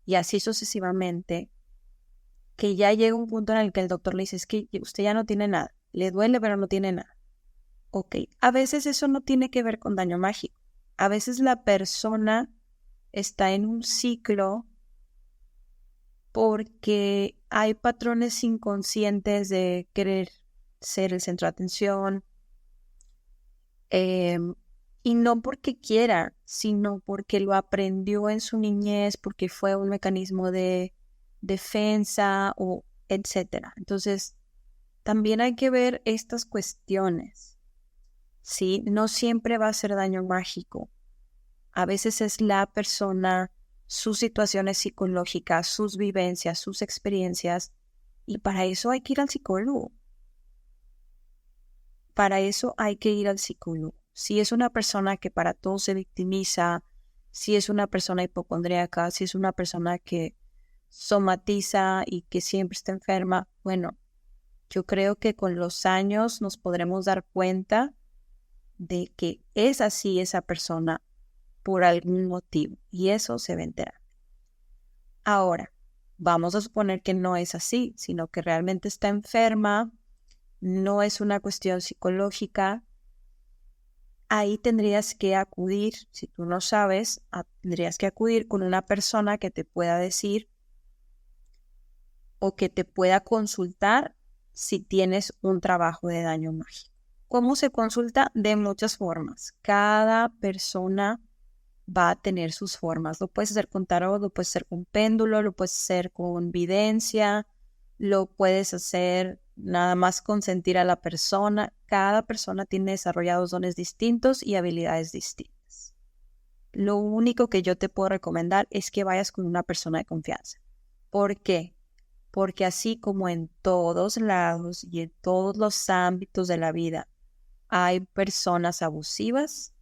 A: y así sucesivamente, que ya llega un punto en el que el doctor le dice, es que usted ya no tiene nada, le duele pero no tiene nada. Ok, a veces eso no tiene que ver con daño mágico. A veces la persona está en un ciclo porque hay patrones inconscientes de querer ser el centro de atención, y no porque quiera, sino porque lo aprendió en su niñez, porque fue un mecanismo de defensa o etcétera. Entonces, también hay que ver estas cuestiones, ¿sí? No siempre va a ser daño mágico. A veces es la persona, sus situaciones psicológicas, sus vivencias, sus experiencias, y para eso hay que ir al psicólogo. Para eso hay que ir al psicólogo. Si es una persona que para todo se victimiza, si es una persona hipocondríaca, si es una persona que somatiza y que siempre está enferma, bueno, yo creo que con los años nos podremos dar cuenta de que es así esa persona por algún motivo y eso se va a enterar. Ahora, vamos a suponer que no es así, sino que realmente está enferma, no es una cuestión psicológica. Ahí tendrías que acudir, si tú no sabes, tendrías que acudir con una persona que te pueda decir o que te pueda consultar si tienes un trabajo de daño mágico. ¿Cómo se consulta? De muchas formas. Cada persona va a tener sus formas. Lo puedes hacer con tarot, lo puedes hacer con péndulo, lo puedes hacer con videncia, lo puedes hacer nada más con sentir a la persona. Cada persona tiene desarrollados dones distintos y habilidades distintas. Lo único que yo te puedo recomendar es que vayas con una persona de confianza. ¿Por qué? Porque así como en todos lados y en todos los ámbitos de la vida hay personas abusivas,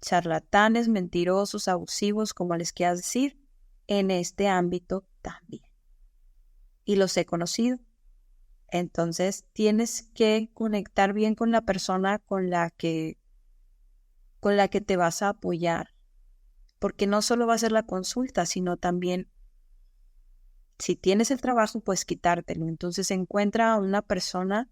A: charlatanes, mentirosos, abusivos, como les quieras decir, en este ámbito también. Y los he conocido. Entonces tienes que conectar bien con la persona con la que te vas a apoyar. Porque no solo va a ser la consulta, sino también si tienes el trabajo, pues quitártelo. Entonces encuentra a una persona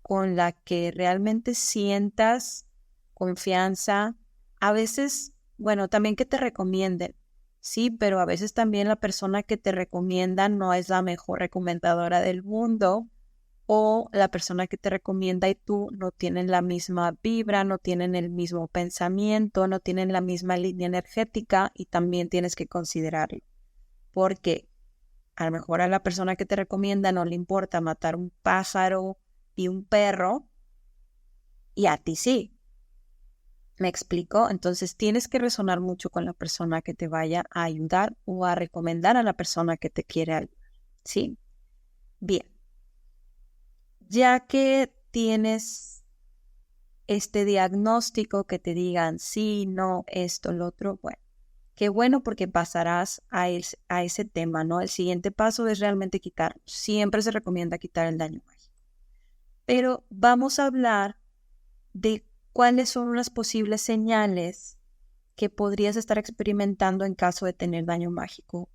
A: con la que realmente sientas confianza. A veces, bueno, también que te recomienden, sí, pero a veces también la persona que te recomienda no es la mejor recomendadora del mundo, o la persona que te recomienda y tú no tienen la misma vibra, no tienen el mismo pensamiento, no tienen la misma línea energética, y también tienes que considerarlo, porque a lo mejor a la persona que te recomienda no le importa matar un pájaro y un perro, y a ti sí. ¿Me explico? Entonces tienes que resonar mucho con la persona que te vaya a ayudar o a recomendar a la persona que te quiere ayudar. ¿Sí? Bien. Ya que tienes este diagnóstico, que te digan sí, no, esto, lo otro, bueno, qué bueno, porque pasarás a ese tema, ¿no? El siguiente paso es realmente quitar. Siempre se recomienda quitar el daño mágico. Pero vamos a hablar de cuáles son unas posibles señales que podrías estar experimentando en caso de tener daño mágico,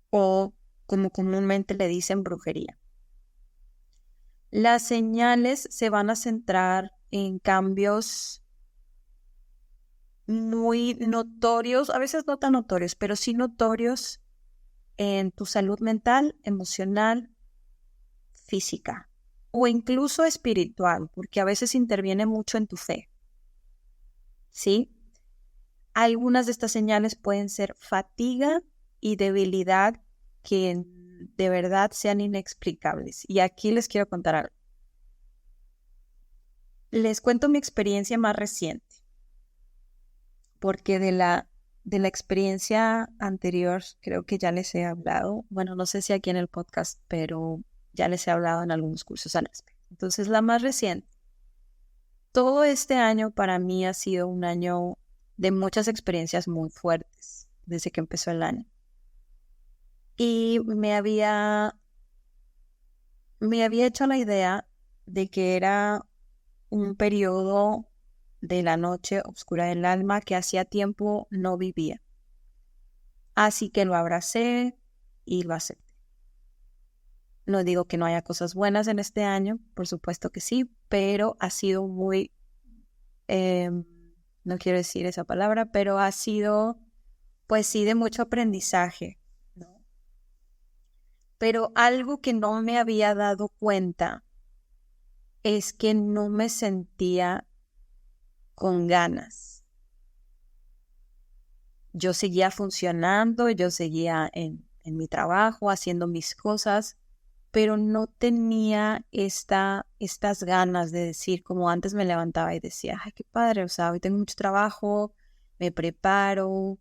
A: o como comúnmente le dicen, brujería. Las señales se van a centrar en cambios muy notorios, a veces no tan notorios, pero sí notorios en tu salud mental, emocional, física o incluso espiritual, porque a veces interviene mucho en tu fe. ¿Sí? Algunas de estas señales pueden ser fatiga y debilidad que de verdad sean inexplicables. Y aquí les quiero contar algo. Les cuento mi experiencia más reciente, porque de la experiencia anterior creo que ya les he hablado. Bueno, no sé si aquí en el podcast, pero ya les he hablado en algunos cursos al respecto. Entonces, la más reciente. Todo este año para mí ha sido un año de muchas experiencias muy fuertes desde que empezó el año. Y me había hecho la idea de que era un periodo de la noche oscura del alma que hacía tiempo no vivía. Así que lo abracé y lo acepté. No digo que no haya cosas buenas en este año, por supuesto que sí, pero ha sido muy, no quiero decir esa palabra, pero ha sido, pues sí, de mucho aprendizaje, ¿no? Pero algo que no me había dado cuenta es que no me sentía con ganas. Yo seguía funcionando, yo seguía en mi trabajo, haciendo mis cosas, pero no tenía estas ganas de decir, como antes me levantaba y decía, ay, qué padre, o sea, hoy tengo mucho trabajo, me preparo,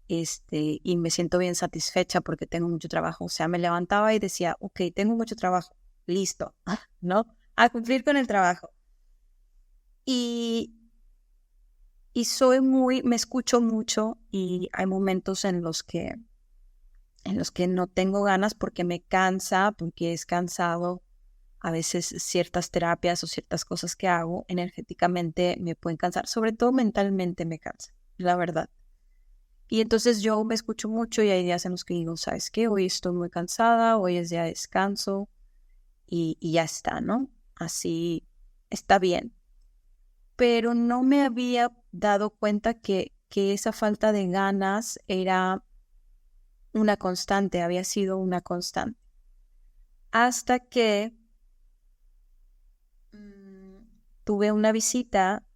A: y me siento bien satisfecha porque tengo mucho trabajo. O sea, me levantaba y decía, ok, tengo mucho trabajo, listo, ¿no? A cumplir con el trabajo. Y me escucho mucho y hay momentos en los que no tengo ganas porque me cansa, porque es cansado. A veces ciertas terapias o ciertas cosas que hago energéticamente me pueden cansar, sobre todo mentalmente me cansa, la verdad. Y entonces yo me escucho mucho y hay días en los que digo, ¿sabes qué? Hoy estoy muy cansada, hoy es día de descanso y ya está, ¿no? Así está bien. Pero no me había dado cuenta que esa falta de ganas era una constante, había sido una constante. Hasta que tuve una visita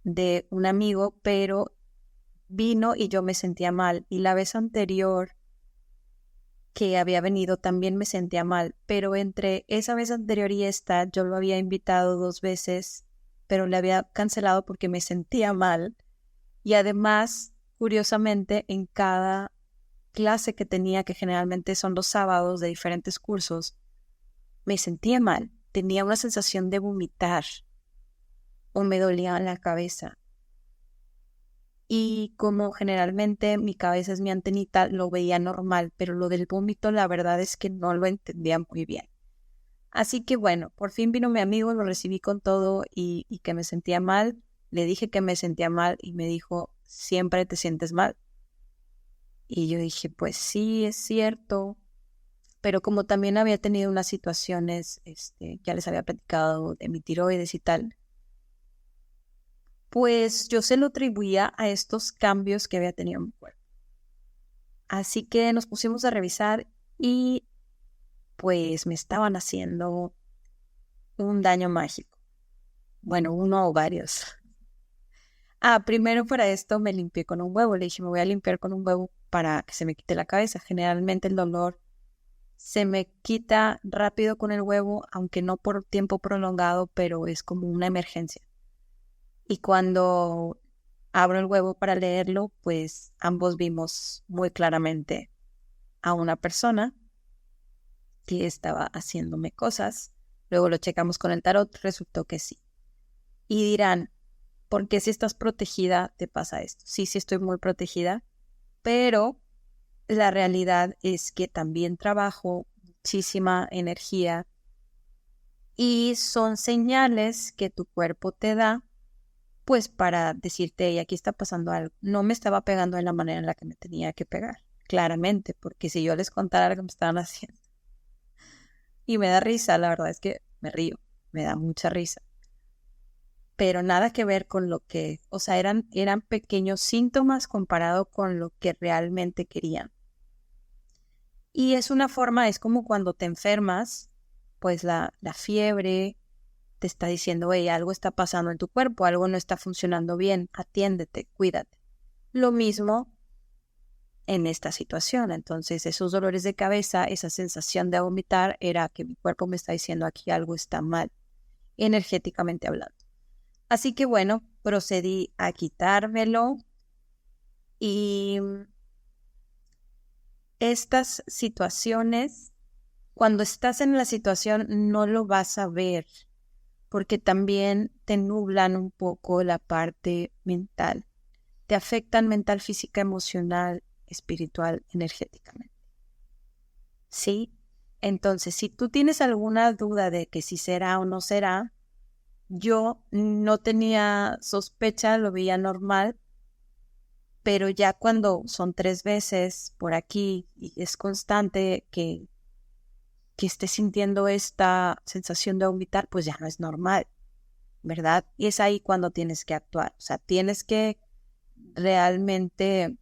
A: de un amigo, pero vino y yo me sentía mal. Y la vez anterior que había venido también me sentía mal, pero entre esa vez anterior y esta yo lo había invitado 2 veces, pero le había cancelado porque me sentía mal. Y además, curiosamente, en cada clase que tenía, que generalmente son los sábados de diferentes cursos, me sentía mal. Tenía una sensación de vomitar o me dolía la cabeza. Y como generalmente mi cabeza es mi antenita, lo veía normal, pero lo del vómito la verdad es que no lo entendía muy bien. Así que bueno, por fin vino mi amigo, lo recibí con todo y que me sentía mal. Le dije que me sentía mal y me dijo, ¿siempre te sientes mal? Y yo dije, pues sí, es cierto, pero como también había tenido unas situaciones, ya les había platicado de mi tiroides y tal, pues yo se lo atribuía a estos cambios que había tenido en mi cuerpo. Así que nos pusimos a revisar y pues me estaban haciendo un daño mágico. Bueno, uno o varios. Primero para esto me limpié con un huevo. Le dije, me voy a limpiar con un huevo para que se me quite la cabeza. Generalmente el dolor se me quita rápido con el huevo, aunque no por tiempo prolongado, pero es como una emergencia. Y cuando abro el huevo para leerlo, pues ambos vimos muy claramente a una persona que estaba haciéndome cosas. Luego lo checamos con el tarot, resultó que sí. Y dirán, ¿por qué si estás protegida te pasa esto? Sí, sí estoy muy protegida, pero la realidad es que también trabajo muchísima energía y son señales que tu cuerpo te da, pues para decirte, y aquí está pasando algo. No me estaba pegando de la manera en la que me tenía que pegar, claramente, porque si yo les contara lo que me estaban haciendo, y me da risa, la verdad es que me río, me da mucha risa. Pero nada que ver con lo que, o sea, eran pequeños síntomas comparado con lo que realmente querían. Y es una forma, es como cuando te enfermas, pues la fiebre te está diciendo, hey, algo está pasando en tu cuerpo, algo no está funcionando bien, atiéndete, cuídate. Lo mismo en esta situación. Entonces, esos dolores de cabeza, esa sensación de vomitar, era que mi cuerpo me está diciendo aquí algo está mal, energéticamente hablando. Así que bueno, procedí a quitármelo y estas situaciones, cuando estás en la situación no lo vas a ver porque también te nublan un poco la parte mental. te afectan mental, física, emocional, espiritual, energéticamente. ¿Sí? Entonces, si tú tienes alguna duda de que si será o no será, yo no tenía sospecha, lo veía normal, pero ya cuando son 3 veces por aquí y es constante que estés sintiendo esta sensación de vomitar, pues ya no es normal, ¿verdad? Y es ahí cuando tienes que actuar. O sea, tienes que realmente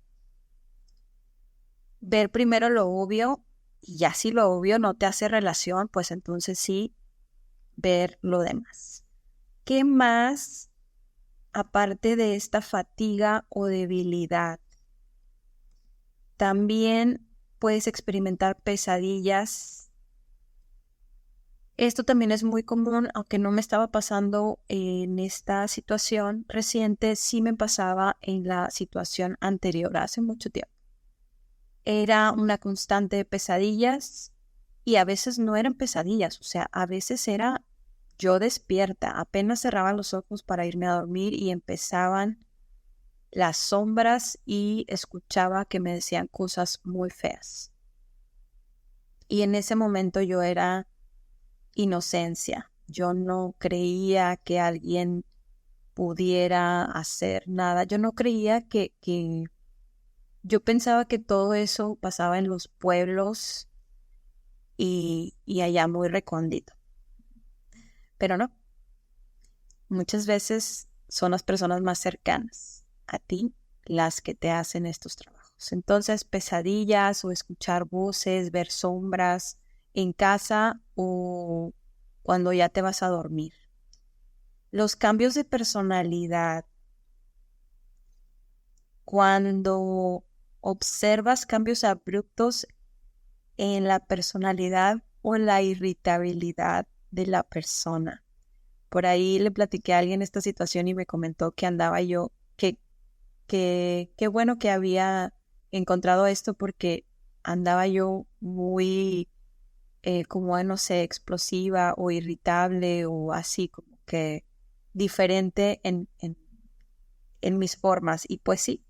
A: ver primero lo obvio y ya si lo obvio no te hace relación, pues entonces sí ver lo demás. ¿Qué más aparte de esta fatiga o debilidad? También puedes experimentar pesadillas. Esto también es muy común, aunque no me estaba pasando en esta situación reciente, sí me pasaba en la situación anterior, hace mucho tiempo. Era una constante de pesadillas y a veces no eran pesadillas, o sea, a veces era yo despierta, apenas cerraba los ojos para irme a dormir y empezaban las sombras y escuchaba que me decían cosas muy feas. Y en ese momento yo era inocencia. Yo no creía que alguien pudiera hacer nada. Yo no creía que yo pensaba que todo eso pasaba en los pueblos y allá muy recóndito. Pero no, muchas veces son las personas más cercanas a ti las que te hacen estos trabajos. Entonces, pesadillas o escuchar voces, ver sombras en casa o cuando ya te vas a dormir. Los cambios de personalidad. Cuando observas cambios abruptos en la personalidad o la irritabilidad de la persona. Por ahí le platiqué a alguien esta situación y me comentó que andaba yo, qué bueno que había encontrado esto porque andaba yo muy, como no sé, explosiva o irritable o así, como que diferente en mis formas. Y pues sí,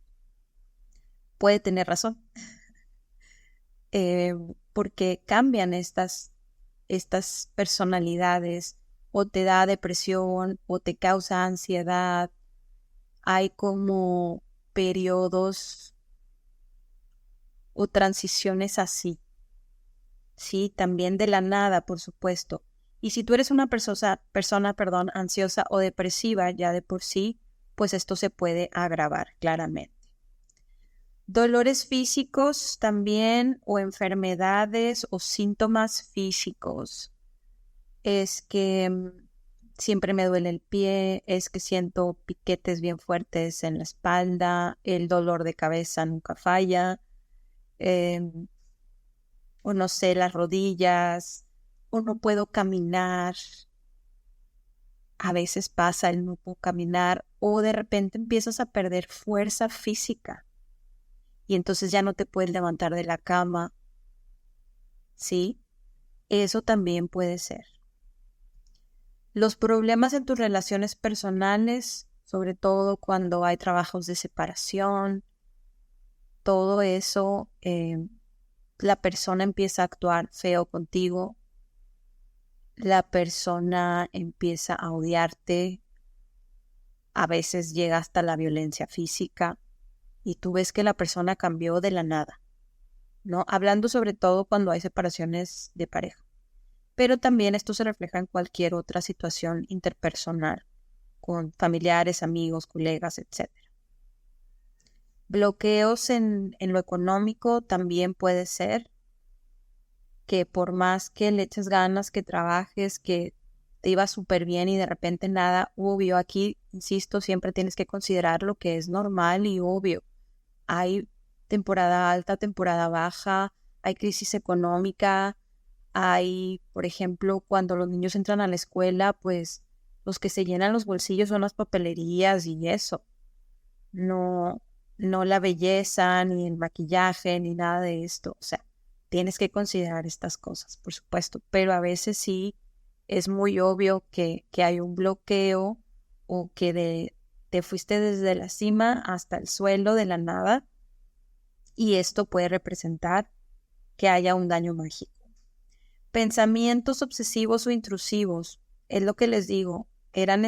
A: puede tener razón. eh, porque cambian estas personalidades o te da depresión o te causa ansiedad. Hay como periodos o transiciones así, sí, también de la nada, por supuesto. Y si tú eres una persona, ansiosa o depresiva ya de por sí, pues esto se puede agravar claramente. Dolores físicos también o enfermedades o síntomas físicos. Es que siempre me duele el pie, es que siento piquetes bien fuertes en la espalda, el dolor de cabeza nunca falla, em, o no sé, las rodillas, o no puedo caminar. A veces pasa el no puedo caminar, o de repente empiezas a perder fuerza física y entonces ya no te puedes levantar de la cama, ¿sí? Eso también puede ser. Los problemas en tus relaciones personales, sobre todo cuando hay trabajos de separación, todo eso, la persona empieza a actuar feo contigo, la persona empieza a odiarte, a veces llega hasta la violencia física y tú ves que la persona cambió de la nada, ¿no? Hablando sobre todo cuando hay separaciones de pareja. Pero también esto se refleja en cualquier otra situación interpersonal, con familiares, amigos, colegas, etcétera. Bloqueos en lo económico también puede ser que por más que le eches ganas, que trabajes, que te iba súper bien y de repente nada, obvio, aquí, insisto, siempre tienes que considerar lo que es normal y obvio. Hay temporada alta, temporada baja, hay crisis económica, hay, por ejemplo, cuando los niños entran a la escuela, pues los que se llenan los bolsillos son las papelerías y eso. No, no la belleza, ni el maquillaje, ni nada de esto. O sea, tienes que considerar estas cosas, por supuesto, pero a veces sí es muy obvio que hay un bloqueo o que te fuiste desde la cima hasta el suelo de la nada y esto puede representar que haya un daño mágico. Pensamientos obsesivos o intrusivos, es lo que les digo, eran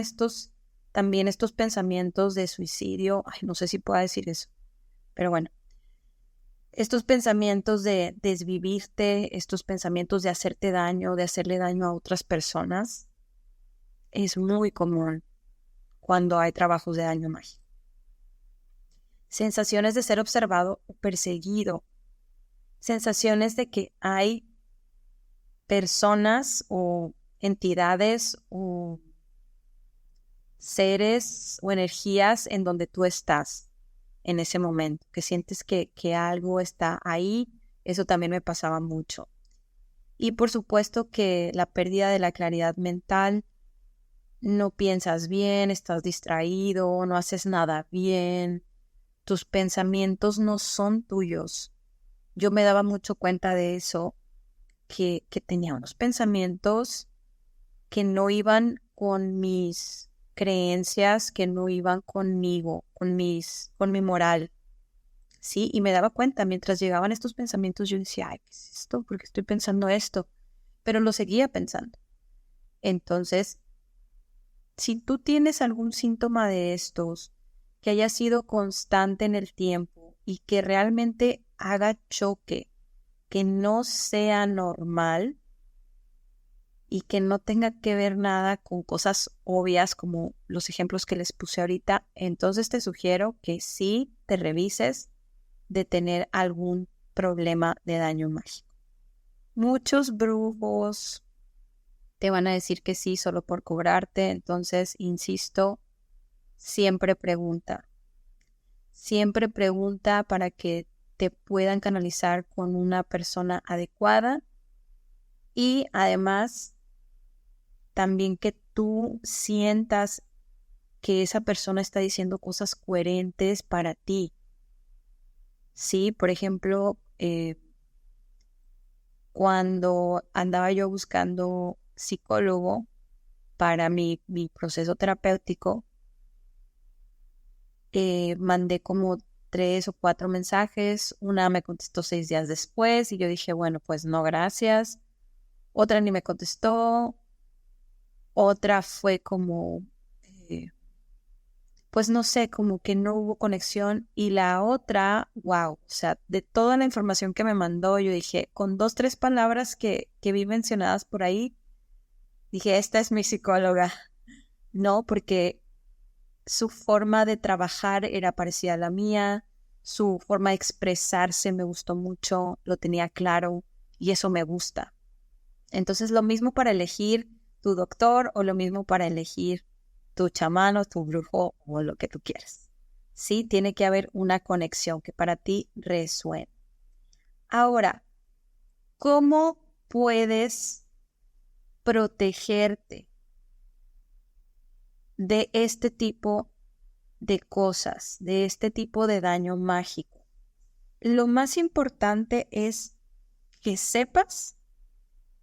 A: también estos pensamientos de suicidio, no sé si puedo decir eso, pero bueno, estos pensamientos de desvivirte, estos pensamientos de hacerte daño, de hacerle daño a otras personas, es muy común cuando hay trabajos de daño mágico. Sensaciones de ser observado o perseguido, sensaciones de que hay personas o entidades o seres o energías en donde tú estás en ese momento, que sientes que algo está ahí. Eso también me pasaba mucho. Y por supuesto que la pérdida de la claridad mental, no piensas bien, estás distraído, no haces nada bien, tus pensamientos no son tuyos. Yo me daba mucho cuenta de eso, que tenía unos pensamientos que no iban con mis creencias, que no iban conmigo, con mi moral, ¿sí? Y me daba cuenta, mientras llegaban estos pensamientos, yo decía, ay, ¿qué es esto? ¿Por qué estoy pensando esto? Pero lo seguía pensando. Entonces, si tú tienes algún síntoma de estos, que haya sido constante en el tiempo y que realmente haga choque, que no sea normal y que no tenga que ver nada con cosas obvias como los ejemplos que les puse ahorita, entonces te sugiero que sí te revises de tener algún problema de daño mágico. Muchos brujos te van a decir que sí solo por cobrarte, entonces, insisto, siempre pregunta. Siempre pregunta para que te puedan canalizar con una persona adecuada y además también que tú sientas que esa persona está diciendo cosas coherentes para ti. Sí, por ejemplo, cuando andaba yo buscando psicólogo para mi proceso terapéutico, mandé como 3 o 4 mensajes. Una me contestó 6 días después y yo dije, bueno, pues no, gracias. Otra ni me contestó. Otra fue como, pues no sé, como que no hubo conexión. Y la otra, wow, o sea, de toda la información que me mandó, yo dije, con 2, 3 palabras que vi mencionadas por ahí, dije, esta es mi psicóloga. No, porque su forma de trabajar era parecida a la mía, su forma de expresarse me gustó mucho, lo tenía claro y eso me gusta. Entonces, lo mismo para elegir tu doctor o lo mismo para elegir tu chamán o tu brujo o lo que tú quieras. Sí, tiene que haber una conexión que para ti resuene. Ahora, ¿cómo puedes protegerte de este tipo de cosas, de este tipo de daño mágico? Lo más importante es que sepas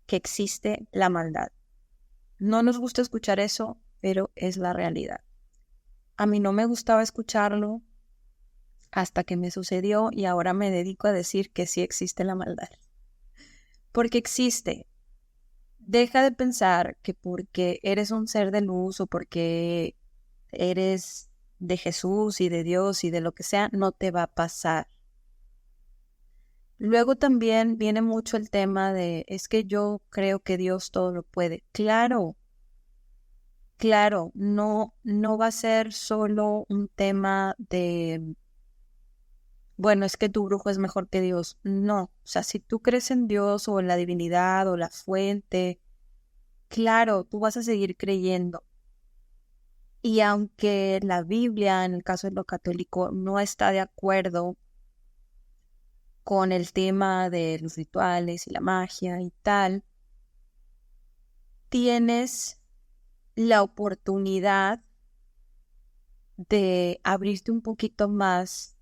A: que existe la maldad. No nos gusta escuchar eso, pero es la realidad. A mí no me gustaba escucharlo hasta que me sucedió y ahora me dedico a decir que sí existe la maldad. Porque existe. Deja de pensar que porque eres un ser de luz o porque eres de Jesús y de Dios y de lo que sea, no te va a pasar. Luego también viene mucho el tema de, es que yo creo que Dios todo lo puede. Claro, claro, no va a ser solo un tema de, bueno, es que tu brujo es mejor que Dios. No, o sea, si tú crees en Dios o en la divinidad o la fuente, claro, tú vas a seguir creyendo. Y aunque la Biblia, en el caso de lo católico, no está de acuerdo con el tema de los rituales y la magia y tal, tienes la oportunidad de abrirte un poquito más.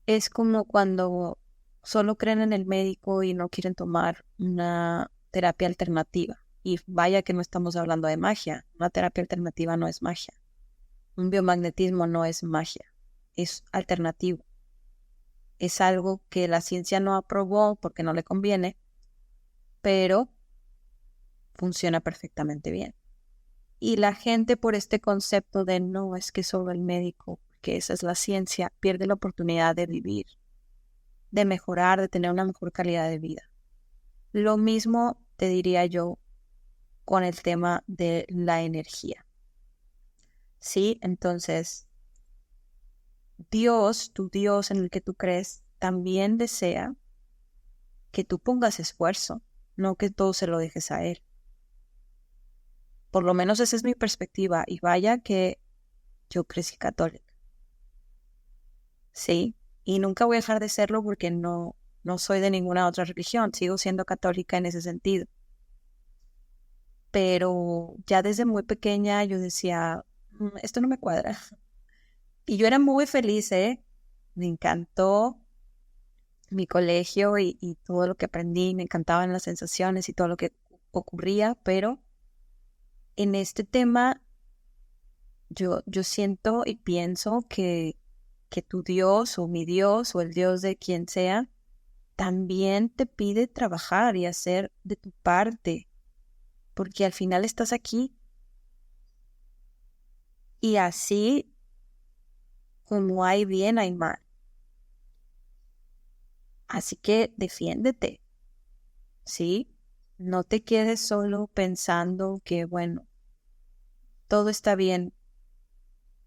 A: Es como cuando solo creen en el médico y no quieren tomar una terapia alternativa. Y vaya que no estamos hablando de magia. Una terapia alternativa no es magia. Un biomagnetismo no es magia, es alternativo. Es algo que la ciencia no aprobó porque no le conviene, pero funciona perfectamente bien. Y la gente, por este concepto de no, es que solo el médico, que esa es la ciencia, pierde la oportunidad de vivir, de mejorar, de tener una mejor calidad de vida. Lo mismo te diría yo con el tema de la energía. Sí, entonces Dios, tu Dios en el que tú crees, también desea que tú pongas esfuerzo, no que todo se lo dejes a Él. Por lo menos esa es mi perspectiva, y vaya que yo crecí católica. Sí, y nunca voy a dejar de serlo porque no soy de ninguna otra religión, sigo siendo católica en ese sentido. Pero ya desde muy pequeña yo decía, esto no me cuadra. Y yo era muy feliz, me encantó mi colegio y todo lo que aprendí, me encantaban las sensaciones y todo lo que ocurría, pero en este tema yo siento y pienso que tu Dios o mi Dios o el Dios de quien sea, también te pide trabajar y hacer de tu parte, porque al final estás aquí y así como hay bien, hay mal. Así que defiéndete, ¿sí? No te quedes solo pensando que, bueno, todo está bien.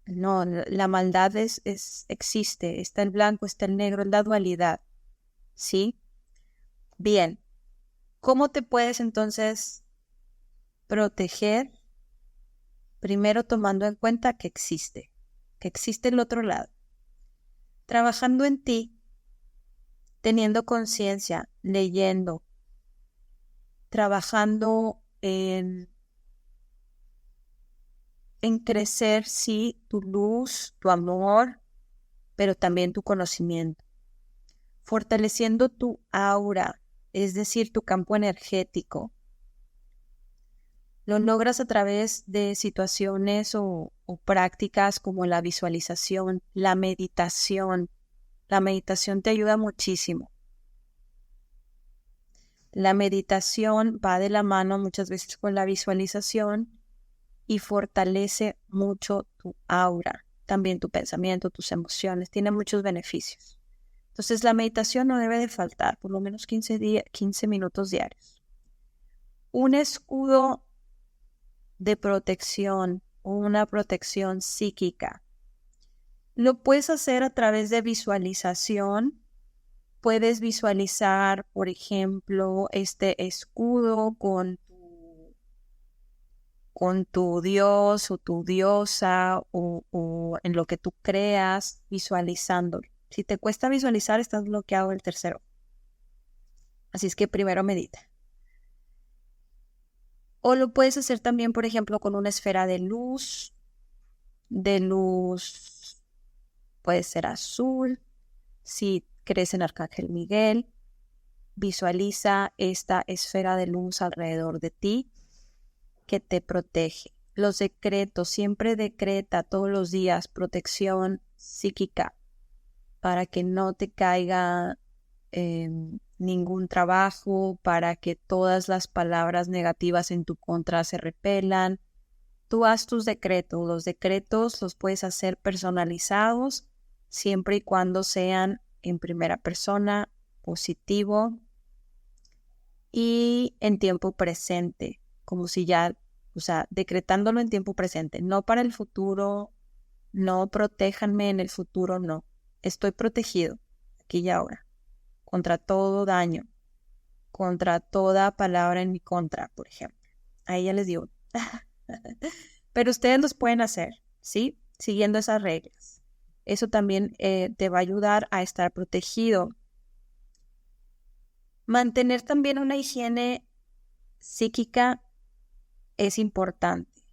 A: No, la maldad existe, está el blanco, está el negro, es la dualidad, ¿sí? Bien, ¿cómo te puedes entonces proteger? Primero tomando en cuenta que existe el otro lado. Trabajando en ti, teniendo conciencia, leyendo, trabajando en crecer, sí, tu luz, tu amor, pero también tu conocimiento. Fortaleciendo tu aura, es decir, tu campo energético. Lo logras a través de situaciones o prácticas como la visualización, la meditación. La meditación te ayuda muchísimo. La meditación va de la mano muchas veces con la visualización y fortalece mucho tu aura, también tu pensamiento, tus emociones, tiene muchos beneficios. Entonces la meditación no debe de faltar, por lo menos 15 minutos diarios. Un escudo de protección, una protección psíquica. Lo puedes hacer a través de visualización. Puedes visualizar, por ejemplo, este escudo con tu dios o tu diosa o en lo que tú creas, visualizándolo. Si te cuesta visualizar, estás bloqueado el tercero. Así es que primero medita. O lo puedes hacer también, por ejemplo, con una esfera de luz, puede ser azul. Si crees en Arcángel Miguel, visualiza esta esfera de luz alrededor de ti que te protege. Los decretos, siempre decreta todos los días protección psíquica para que no te caiga ningún trabajo, para que todas las palabras negativas en tu contra se repelan. Tú haz tus decretos. Los decretos los puedes hacer personalizados siempre y cuando sean en primera persona, positivo y en tiempo presente, como si ya, o sea, decretándolo en tiempo presente, no para el futuro, no protéjanme en el futuro, no. Estoy protegido aquí y ahora, contra todo daño, contra toda palabra en mi contra, por ejemplo. Ahí ya les digo. Pero ustedes los pueden hacer, ¿sí? Siguiendo esas reglas. Eso también te va a ayudar a estar protegido. Mantener también una higiene psíquica es importante.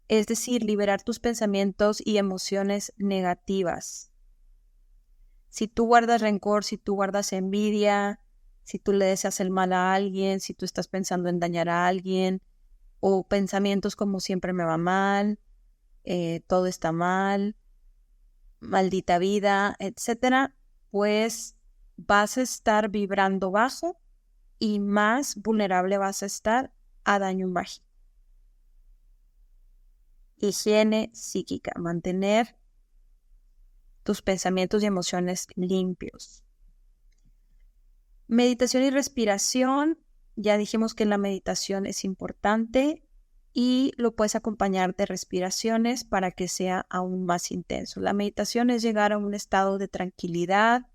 A: Es decir, liberar tus pensamientos y emociones negativas. Si tú guardas rencor, si tú guardas envidia, si tú le deseas el mal a alguien, si tú estás pensando en dañar a alguien, o pensamientos como siempre me va mal, todo está mal, maldita vida, etcétera, pues vas a estar vibrando bajo y más vulnerable vas a estar a daño mágico. Higiene psíquica, mantener tus pensamientos y emociones limpios. Meditación y respiración, ya dijimos que la meditación es importante y lo puedes acompañar de respiraciones para que sea aún más intenso. La meditación es llegar a un estado de tranquilidad,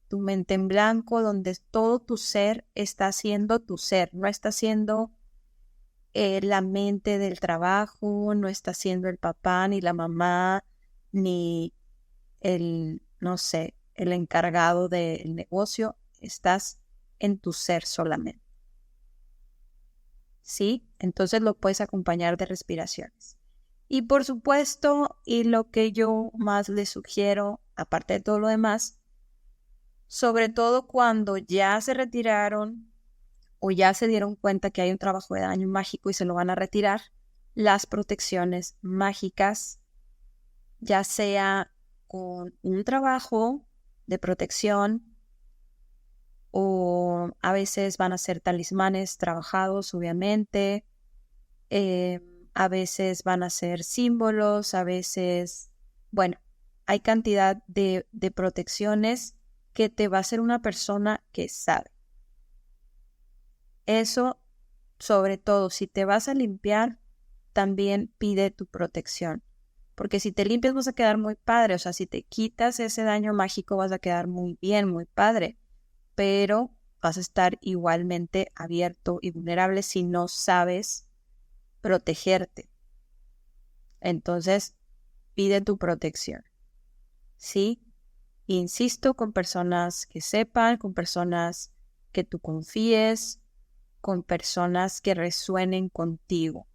A: tu mente en blanco, donde todo tu ser está siendo tu ser, no está siendo la mente del trabajo, no está siendo el papá, ni la mamá, ni el, no sé, el encargado del negocio, estás en tu ser solamente. ¿Sí? Entonces lo puedes acompañar de respiraciones. Y por supuesto, y lo que yo más les sugiero, aparte de todo lo demás, sobre todo cuando ya se retiraron o ya se dieron cuenta que hay un trabajo de daño mágico y se lo van a retirar, las protecciones mágicas, ya sea con un trabajo de protección o a veces van a ser talismanes trabajados, obviamente, a veces van a ser símbolos, a veces, bueno, hay cantidad de protecciones que te va a hacer una persona que sabe. Eso, sobre todo, si te vas a limpiar, también pide tu protección. Porque si te limpias vas a quedar muy padre, o sea, si te quitas ese daño mágico vas a quedar muy bien, muy padre, pero vas a estar igualmente abierto y vulnerable si no sabes protegerte. Entonces, pide tu protección, ¿sí? Insisto, con personas que sepan, con personas que tú confíes, con personas que resuenen contigo.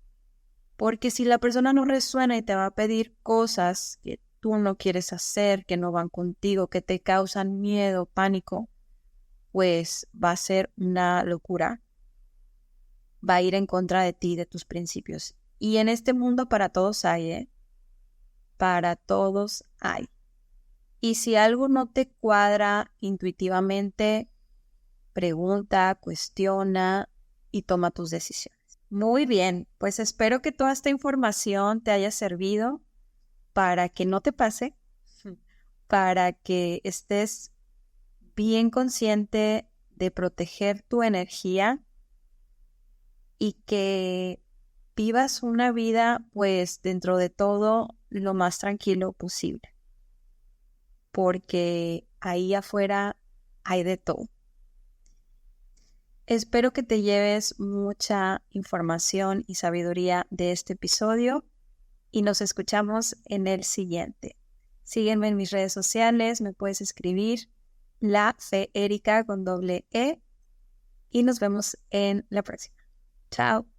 A: Porque si la persona no resuena y te va a pedir cosas que tú no quieres hacer, que no van contigo, que te causan miedo, pánico, pues va a ser una locura. Va a ir en contra de ti, de tus principios. Y en este mundo para todos hay, ¿eh? Para todos hay. Y si algo no te cuadra intuitivamente, pregunta, cuestiona y toma tus decisiones. Muy bien, pues espero que toda esta información te haya servido para que no te pase, para que estés bien consciente de proteger tu energía y que vivas una vida, pues dentro de todo, lo más tranquilo posible, porque ahí afuera hay de todo. Espero que te lleves mucha información y sabiduría de este episodio y nos escuchamos en el siguiente. Sígueme en mis redes sociales, me puedes escribir La Fe Erika con doble E y nos vemos en la próxima. Chao.